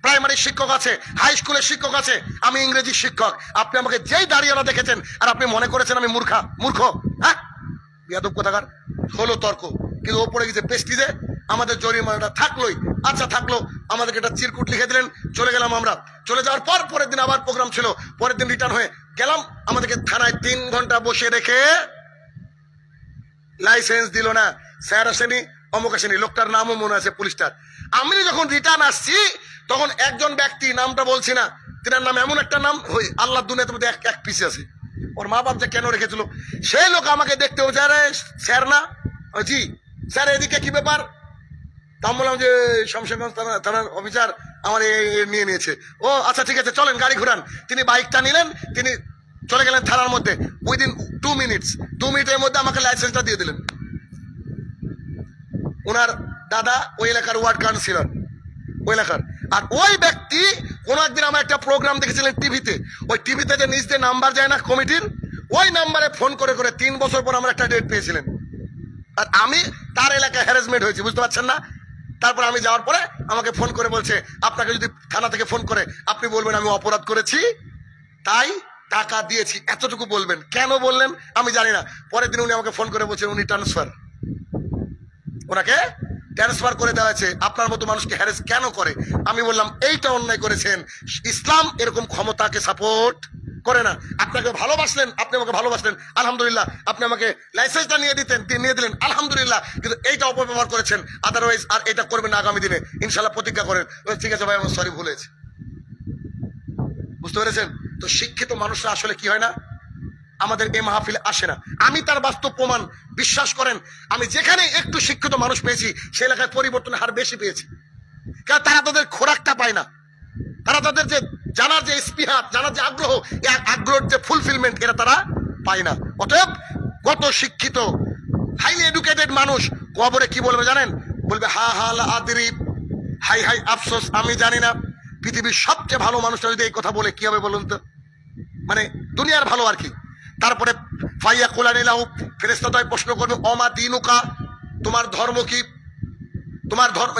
প্রাইমারি শিক্ষক আছে, হাই স্কুলের শিক্ষক আছে, আমি ইংরেজি শিক্ষক। আপনি আমাকে যেই দাঁড়িয়ে দেখেছেন আর আপনি মনে করেছেন আমি মূর্খ, হ্যাঁ বেয়াদব কোথাকার। হলো তর্ক, কিন্তু ওপরে গেছে পেস্টিজে আমাদের জরিমানাটা থাকলোই। আচ্ছা থাকলো, আমাদেরকে একটা চিরকুট লিখে দিলেন, চলে গেলাম আমরা। চলে যাওয়ার পর পরের দিন আবার প্রোগ্রাম ছিল, পরের দিন রিটার্ন হয়ে গেলাম, আমাদেরকে থানায় 3 ঘন্টা বসে রেখে লাইসেন্স দিল না। স্যার আসেনি, অমুক আসেনি, লোকটার নামও মনে আছে পুলিশটার। আমি যখন রিটার্ন আসছি তখন একজন ব্যক্তি, নামটা বলছি না, তিনার নাম এমন একটা নাম ওই আল্লাহ দুনিয়াতে মধ্যে এক পিসে আছে, ওর মা বাপ যে কেন রেখেছিল, সেই লোক আমাকে দেখতে বলছে আরে স্যার না, জি স্যার এদিকে কি ব্যাপার? তা বললাম যে শমশেরগঞ্জ থানার অফিসার আমার নিয়ে নিয়েছে। ও আচ্ছা ঠিক আছে চলেন গাড়ি ঘুরান। তিনি বাইকটা নিলেন, তিনি চলে গেলেন থানার মধ্যে। উইদিন 2 মিনিটের মধ্যে আমাকে লাইসেন্সটা দিয়ে দিলেন। ওনার দাদা ওই এলাকার ওয়ার্ড কাউন্সিলর, ওই এলাকার। আর ওই ব্যক্তি কোন একদিন আমার একটা প্রোগ্রাম দেখেছিলেন টিভিতে, ওই টিভিতে যে নিজ দিয়ে নাম্বার যায় না কমিটির, ওই নাম্বারে ফোন করে 3 বছর পর আমরা একটা ডেট পেয়েছিলেন। আর আমি তার এলাকায় হ্যারাসমেন্ট হয়েছি, বুঝতে পারছেন না? তারপর আমি যাওয়ার পরে আমাকে ফোন করে বলছে আপনাকে যদি থানা থেকে ফোন করে আপনি বলবেন আমি অপরাধ করেছি তাই টাকা দিয়েছি, এতটুকু বলবেন। কেন বললেন আমি জানি না। পরের দিন উনি আমাকে ফোন করে বলছেন উনি ওনাকে ট্রান্সফার করে দেওয়া হয়েছে। আপনার মতো মানুষকে হ্যারেস কেন করে? আমি বললাম এইটা অন্যায় করেছেন, ইসলাম এরকম ক্ষমতাকে সাপোর্ট করে না। আপনাকে ভালোবাসলেন, আপনি আমাকে ভালোবাসলেন, আলহামদুলিল্লাহ। আপনি আমাকে লাইসেন্সটা নিয়ে দিলেন, আলহামদুলিল্লাহ। কিন্তু এইটা অপব্যবহার করেছেন, আদারওয়াইজ আর এটা করবেন না আগামী দিনে, ইনশাল্লাহ প্রতিজ্ঞা করেন। ঠিক আছে ভাই আমার সরি, ভুল হয়েছে। বুঝতে পেরেছেন তো? শিক্ষিত মানুষরা আসলে কি হয় না, আমাদের এই মাহফিলে আসে না। আমি তার বাস্তব প্রমাণ, বিশ্বাস করেন আমি যেখানে একটু শিক্ষিত মানুষ পেয়েছি সে এলাকায় পরিবর্তনের হার বেশি পেয়েছি। কারণ তারা তাদের খোরাকটা পায় না, তারা তাদের যে জানার যে স্পৃহা, জানার যে আগ্রহ, এই আগ্রহের যে ফুলফিলমেন্ট এটা তারা পায় না। অতএব কত শিক্ষিত হাইলি এডুকেটেড মানুষ কবরে কি বলবে জানেন? বলবে হা হা লা আদরি, হাই হাই আফসোস আমি জানি না। পৃথিবীর সবচেয়ে ভালো মানুষটা যদি এই কথা বলে কি হবে বলুন তো? মানে দুনিয়ার ভালো আর কি। তারপরে ফাইয়া কুলানিলাহু, ফেরেশতাদ্বয় প্রশ্ন করবে অমা দিনুকা, তোমার ধর্ম কি? তোমার ধর্ম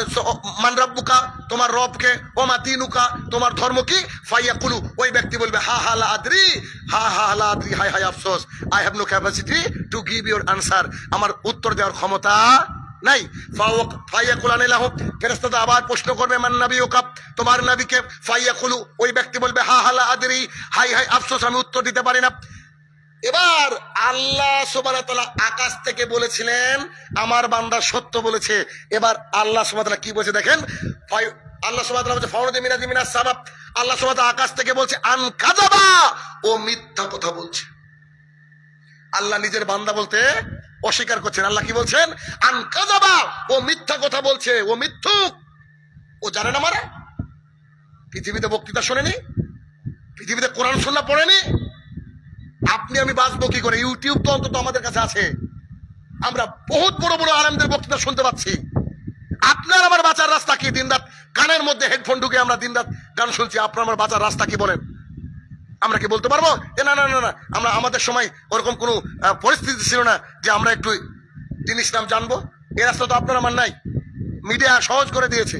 মান রাব্বুকা, তোমার রবকে, ওমা দিনুকা, তোমার ধর্ম কি? ফাইয়া কুলু, ওই ব্যক্তি বলবে হা হা লা আদরি, হা হা লা আদরি, হাই হাই আফসোস, I have no capacity to give your answer, আমার উত্তর দেওয়ার ক্ষমতা নাই। ফাইয়া কুলানিলাহু, ফেরেশতারা আবার প্রশ্ন করবে মান নাবিয়ুকা, তোমার নবীকে? ফাইয়া কুলু, ওই ব্যক্তি বলবে হা হা লা আদরি, হাই হাই আফসোস, আমি উত্তর দিতে পারি না। এবার আল্লাহ সুবহানাহু ওয়া তাআলা আকাশ থেকে বলেছিলেন আমার বান্দা সত্য বলেছে। এবার আল্লাহ সুবহানাহু ওয়া তাআলা কি বলছে দেখেন, আল্লাহ সুবহানাহু ওয়া তাআলা বলছে ফাউরুদি মিনাজ সাবাব, আল্লাহ সুবহানাহু ওয়া তাআলা আকাশ থেকে বলছে আন কাযাবা, ও মিথ্যা কথা বলছে। আল্লাহ নিজের বান্দা বলতে অস্বীকার করছেন। আল্লাহ কি বলছেন? আন কাযাবা, ও মিথ্যা কথা বলছে, ও মিথ্যুক। ও জানে না মানে পৃথিবীতে বক্তৃতা শোনেনি, পৃথিবীতে কোরআন সুন্নাহ পড়েনি। আপনি আমি বাঁচবো কি করে? ইউটিউব তো অন্তত আমাদের কাছে আছে, আমরা বহুত বড় বড় আলেমদের বক্তৃতা শুনতে পাচ্ছি। আপনার আমার বাঁচার রাস্তা কি? দিনরাত কানের মধ্যে হেডফোন ঢুকে আমরা দিনরাত গান শুনছি, আপনার আমার বাঁচার রাস্তা কি বলেন? আমরা কি বলতে পারবো না না না না আমরা আমাদের সময় ওরকম কোনো পরিস্থিতি ছিল না যে আমরা একটু দিন ইসলাম জানবো? এই রাস্তা তো আপনার আমার নাই, মিডিয়া সহজ করে দিয়েছে।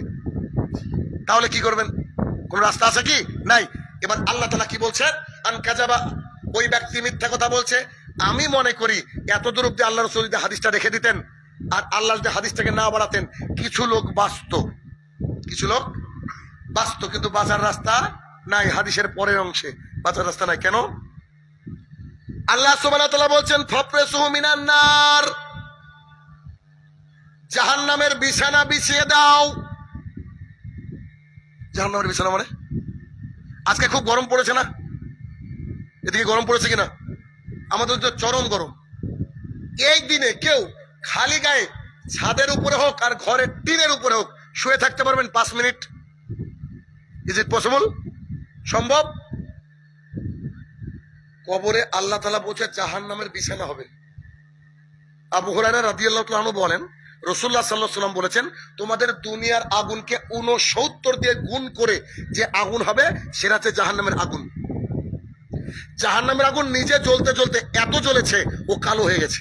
তাহলে কি করবেন? কোন রাস্তা আছে কি? নাই। এবার আল্লাহ তাআলা কি বলছেন? আন কাযাবা, ওই ব্যক্তি মিথ্যা কথা বলছে। আমি মনে করি এত দূর অব্দি আল্লাহ রাসূল যদি হাদিসটা রেখে দিতেন আর আল্লাহ যদি হাদিসটাকে না বাড়াতেন, কিছু লোক বাঁচত, কিছু লোক বাঁচত, কিন্তু বাঁচার রাস্তা নাই। হাদিসের পরের অংশে বাঁচার রাস্তা নাই। কেন? আল্লাহ সুবহানাহু ওয়া তাআলা বলছেন ফাফরাসুহু মিনান নার, জাহান্নামের বিছানা বিছিয়ে দাও। জাহান্নামের বিছানা মানে আজকে খুব গরম পড়েছে না? এদিকে গরম পড়েছে কিনা? আমাদের তো চরম গরম। এই দিনে কেউ খালি গায়ে ছাদের উপরে হোক আর ঘরের টিনের উপরে হোক শুয়ে থাকতে পারবেন 5 মিনিট? Is it possible? সম্ভব? কবরে আল্লাহ তাআলা বলছে জাহান্নামের বিছানা হবে। আবু হুরায়রা রাদিয়াল্লাহু তাআলা আনহু বলেন রাসূলুল্লাহ সাল্লাল্লাহু আলাইহি ওয়াসাল্লাম বলেছেন, তোমাদের দুনিয়ার আগুনকে 69 দিয়ে গুণ করে যে আগুন হবে সেটা হচ্ছে জাহান্নামের আগুন। জাহান্নামের আগুন নিজে জ্বলতে জ্বলতে এত জ্বলেছে ও কালো হয়ে গেছে।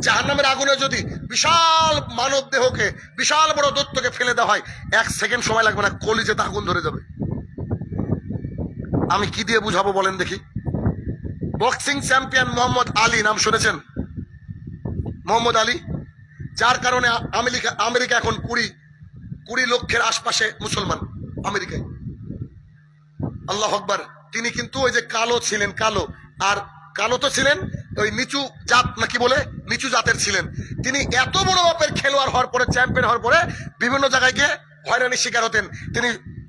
জাহান্নামের আগুনে যদি বিশাল মানব দেহকে, বিশাল বড় দৈত্যকে ফেলে দেওয়া হয় 1 সেকেন্ড সময় লাগবে না, কলিজাতে আগুন ধরে যাবে। আমি কি দিয়ে বুঝাবো বলেন দেখি? বক্সিং চ্যাম্পিয়ন মোহাম্মদ আলী নাম শুনেছেন? মোহাম্মদ আলী, যার কারণে আমেরিকা এখন 20 লক্ষের আশপাশে মুসলমান আমেরিকায়। আল্লাহ আকবার। তিনি কিন্তু ওই যে কালো ছিলেন, কালো, আর কালো তো ছিলেন ওই নিচু জাত নাকি বলে, নিচু জাতের ছিলেন। তিনি এত বড় মাপের খেলোয়াড় হওয়ার পরে, চ্যাম্পিয়ন হওয়ার পরে বিভিন্ন জায়গায় গিয়ে হয়রানির শিকার হতেন। তিনি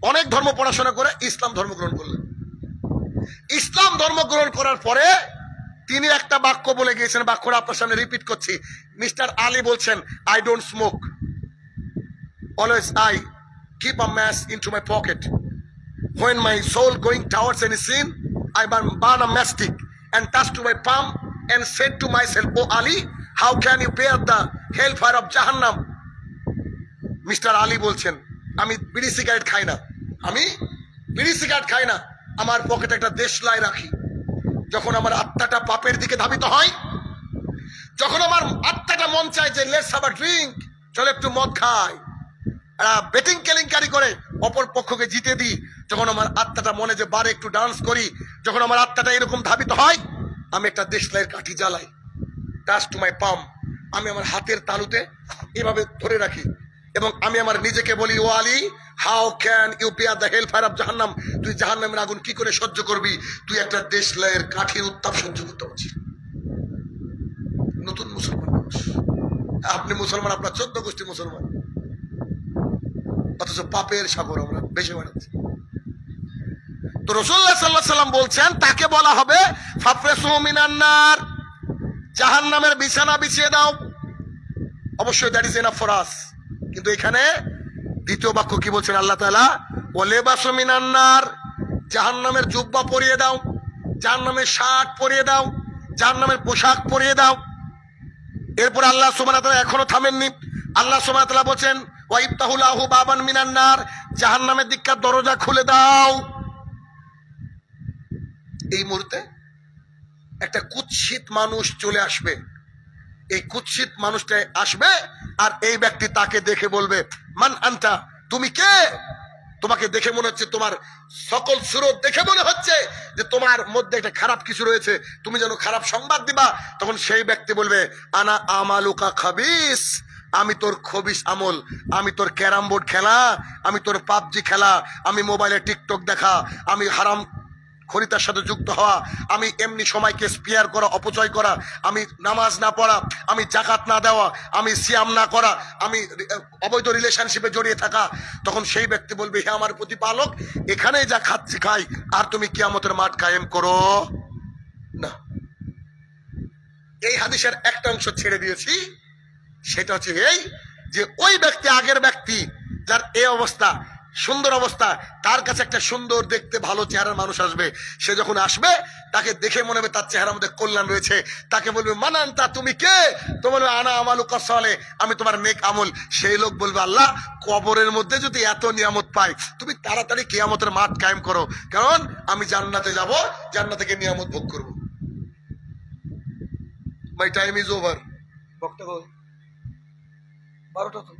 অনেক ধর্ম পড়াশোনা করে ইসলাম ধর্ম গ্রহণ করলেন। ইসলাম ধর্ম গ্রহণ করার পরে তিনি একটা বাক্য বলে গিয়েছেন, বাক্যটা আপনার সামনে রিপিট করছি। মিস্টার আলী বলছেন, I don't smoke, always I keep a match into my pocket, when my soul going towards any sin I burn a matchstick and touch to my palm and said to myself, oh Ali, how can you bear the hellfire of Jahannam? Mister Ali বলছেন, আমি বিড়ি cigarette খাই না, আমি বিড়ি cigarette খাই না, আমার পকেটে একটা দেশলাই রাখি। যখন আমার আত্মাটা পাপের দিকে ধাবিত হয়, যখন আমার আত্মাটা মন চায় যে লেটস হ্যাভ আ ড্রিঙ্ক, চলে একটু মদ খাই, বেটিং কেলেঙ্কারি করে অপর পক্ষকে জিতে দিই, যখন আমার আত্মাটা মনে যে বারে একটু ডান্স করি, যখন আমার আত্মাটা এরকম ধাবিত হয়, আমি একটা দেশলাইয়ের কাঠি জ্বালাই, টাচ টু মাই পাম, আমি আমার হাতের তালুতে এভাবে ধরে রাখি এবং আমি আমার নিজেকে বলি, ও Ali, how can you bear the hell fire of Jahannam? তুই জাহান্নামের আগুন কি করে সহ্য করবি? তুই একটা দেশলাইয়ের কাঠির উত্তাপ সহ্য করতে পারছিস। নতুন মুসলমান মানুষ আপনি, মুসলমান আপনার 14 গোষ্ঠী মুসলমান, অথচ পাপের সাগর আমরা বেশি বাড়াচ্ছি। তো রাসূলুল্লাহ সাল্লাল্লাহু আলাইহি ওয়াসাল্লাম বলছেন তাকে বলা হবে ফাফরাসুহু মিনান নার, জাহান্নামের বিছানা বিছিয়ে দাও। অবশ্যই that is enough for us. কিন্তু এখানে দ্বিতীয় বাক্য কি বলছেন আল্লাহ তাআলা? ওয়ালিবাসু মিনান নার, জাহান্নামের জুব্বা পরিয়ে দাও, জাহান্নামের শার্ট পরিয়ে দাও, জাহান্নামের পোশাক পরিয়ে দাও। এরপর আল্লাহ সুবহানাহু ওয়া তাআলা এখনো থামেননি। আল্লাহ সুবহানাহু ওয়া তাআলা বলেন ওয়াইফতাহু লাহু বাবান মিনান নার, জাহান্নামের দিককার দরজা খুলে দাও। এই মুহূর্তে একটা কুৎসিত মানুষ চলে আসবে, এই কুৎসিত মানুষটা আসবে আর এই ব্যক্তি তাকে দেখে বলবে, মান আনতা, তুমি কে? তোমাকে দেখে মনে হচ্ছে, তোমার সকল সুরত দেখে মনে হচ্ছে যে তোমার মধ্যে একটা খারাপ কিছু রয়েছে, তুমি যেন খারাপ সংবাদ দিবা। তখন সেই ব্যক্তি বলবে, আনা আমালুকা খাবিস, আমি তোর খবিস আমল, আমি তোর ক্যারাম বোর্ড খেলা, আমি তোর পাবজি খেলা, আমি মোবাইলে টিকটক দেখা, আমি হারাম খরিতার সাথে যুক্ত হওয়া, আমি এমনি সময়কে স্পেয়ার করা, অপচয় করা, আমি নামাজ না পড়া, আমি জাকাত না দেওয়া, আমি সিয়াম না করা, আমি অবৈধ রিলেশনশিপে জড়িয়ে থাকা। তখন সেই ব্যক্তি বলবে, হে আমার প্রতিপালক, এখানেই যা খাচ্ছি খাই, আর তুমি কিয়ামতের মাঠ কায়েম করো না। এই হাদিসের একটা অংশ ছেড়ে দিয়েছি, সেটা হচ্ছে এই যে ওই ব্যক্তি, আগের ব্যক্তি যার এই অবস্থা, সুন্দর অবস্থা, তার কাছে একটা সুন্দর দেখতে ভালো চেহারার মানুষ আসবে। সে যখন আসবে তাকে দেখে মনে হবে তার চেহারার মধ্যে কল্যাণ রয়েছে। তাকে বলবে, মানান্তা, তুমি কে? তো বলবে, আনা আমালুকা সালেহ, আমি তোমার নেক আমল। সেই লোক বলবে, আল্লাহ, কবরের মধ্যে যদি এত নিয়ামত পাই, তুমি তাড়াতাড়ি কিয়ামতের মাঠ কায়েম করো, কারণ আমি জান্নাতে যাব, জান্নাত থেকে নিয়ামত ভোগ করবো। My time is over. বক্তা 12টা তো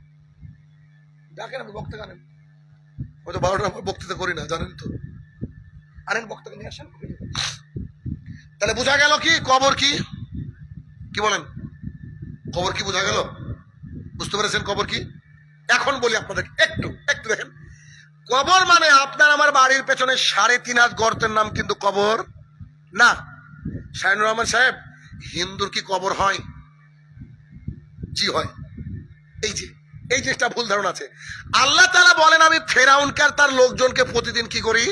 ডাকেন, আমি বক্তা আনেন। হয়তো 12টা বক্তৃতা করি না, জানেন তো, আনেন বক্তাকে নিয়ে আসেন। তাহলে বোঝা গেল কি কবর কি? কি বলেন? কবর কি বোঝা গেল? বুঝতে পেরেছেন কবর কি? এখন বলি আপনাদের, একটু একটু দেখেন। কবর মানে আপনার আমার বাড়ির পেছনে 3.5 হাত গর্তের নাম কিন্তু কবর না। শাহিনুর রহমান সাহেব, হিন্দুর কি কবর হয়? জি হয়। এই জিনিসটা ভুল ধারণা আছে। আল্লাহ তাআলা বলেন, আমি ফেরাউনকে আর তার লোকজনকে প্রতিদিন কি করি?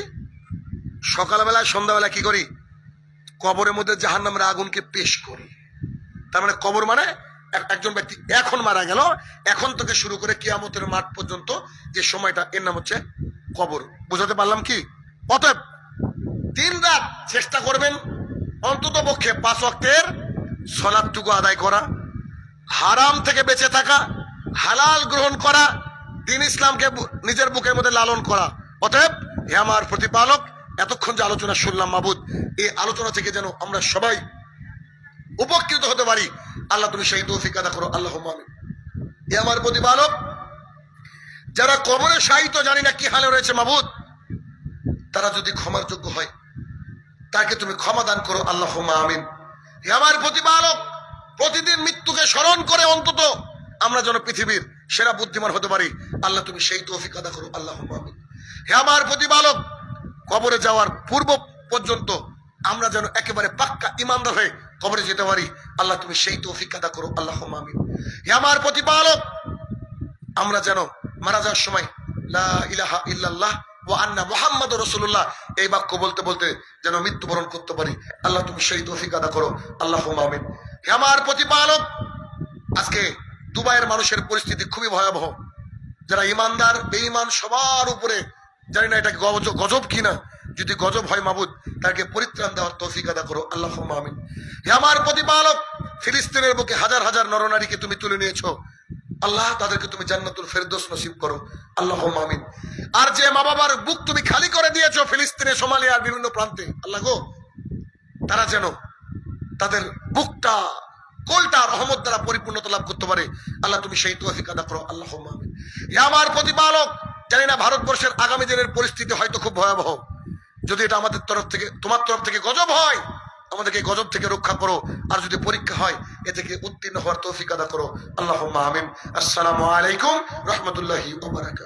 সকালবেলা সন্ধ্যাবেলা কি করি? কবরের মধ্যে জাহান্নামের আগুনকে পেশ করি। তার মানে কবর মানে একজন ব্যক্তি এখন মারা গেল, এখন থেকে শুরু করে কিয়ামতের মাঠ পর্যন্ত যে সময়টা, এর নাম হচ্ছে কবর। বুঝাতে পারলাম কি? অতএব 3 রাত চেষ্টা করবেন অন্তত পক্ষে 5 ওয়াক্তের সালাতটুকু আদায় করা, হারাম থেকে বেঁচে থাকা, হালাল গ্রহণ করা, দ্বীন ইসলামকে নিজের বুকের মধ্যে লালন করা। অতএব হে আমার প্রতিপালক, এতক্ষণ যে আলোচনা শুনলাম মাবুদ, এই আলোচনা থেকে যেন আমরা সবাই উপকৃত হতে পারি, আল্লাহ তুমি সেই তৌফিক আদা করো, আল্লাহুম্মা আমিন। হে আমার প্রতিপালক, যারা কবরে শায়িত জানি না কি হালে রয়েছে মাবুদ, তারা যদি ক্ষমার যোগ্য হয় তাকে তুমি ক্ষমা দান করো, আল্লাহুম্মা আমিন। হে আমার প্রতিপালক, প্রতিদিন মৃত্যুকে স্মরণ করে অন্তত আমরা যেন পৃথিবীর সেরা বুদ্ধিমান হতে পারি, আল্লাহ তুমি সেই তৌফিক আদা করো, আল্লাহুম্মা আমিন। হে আমার প্রতিপালক, কবরে যাওয়ার পূর্ব পর্যন্ত আমরা যেন একেবারে পাক্কা ইমানদার হয়ে কবরে যেতে পারি, আল্লাহ তুমি সেই তৌফিক আদা করো, আল্লাহুম্মা আমিন। হে আমার প্রতিপালক, আমরা যেন মারা যাওয়ার সময় লা ইলাহা ইল্লাল্লাহ ওয়া আন্না মুহাম্মাদুর রাসূলুল্লাহ এই বাক্য বলতে বলতে যেন মৃত্যুবরণ করতে পারি, আল্লাহ তুমি সেই তৌফিক আদা করো, আল্লাহুম্মা আমিন। হে আমার প্রতিপালক, আজকে দুবাইয়ের মানুষের পরিস্থিতি খুবই ভয়াবহ। যারা ইমানদার বেঈমান সবার উপরে, জানি না এটা গজব কিনা, যদি গজব হয় মাবুদ তাকে পরিত্রাণ দেওয়ার তৌফিক আদা করো, আল্লাহুম্মা আমিন। হে আমার প্রতিপালক, ফিলিস্তিনের বুকে হাজার হাজার নরনারীকে তুমি তুলে নিয়েছো, আল্লাহ তাদেরকে তুমি জান্নাতুল ফেরদৌস নসিব করো, আল্লাহুম্মা আমিন। আর যে মা বাবার বুক তুমি খালি করে দিয়েছো ফিলিস্তিনে, সোমালিয়ার বিভিন্ন প্রান্তে, আল্লাহ গো, তারা যেন তাদের বুকটা কোলটা রহমত দ্বারা পরিপূর্ণতা লাভ করতে পারে, আল্লাহ তুমি সেই তৌফিক আদা করো, আল্লাহুম্মা আমিন। হে আমার প্রতিপালক, জানি না ভারতবর্ষের আগামী দিনের পরিস্থিতি হয়তো খুব ভয়াবহ, যদি এটা আমাদের তরফ থেকে, তোমার তরফ থেকে গজব হয়, আমাদেরকে গজব থেকে রক্ষা করো, আর যদি পরীক্ষা হয় এ থেকে উত্তীর্ণ হওয়ার তৌফিক আদা করো, আল্লাহুম্মা আমিন। আসসালামু আলাইকুম রাহমাতুল্লাহি ওয়া বারাকাতুহু।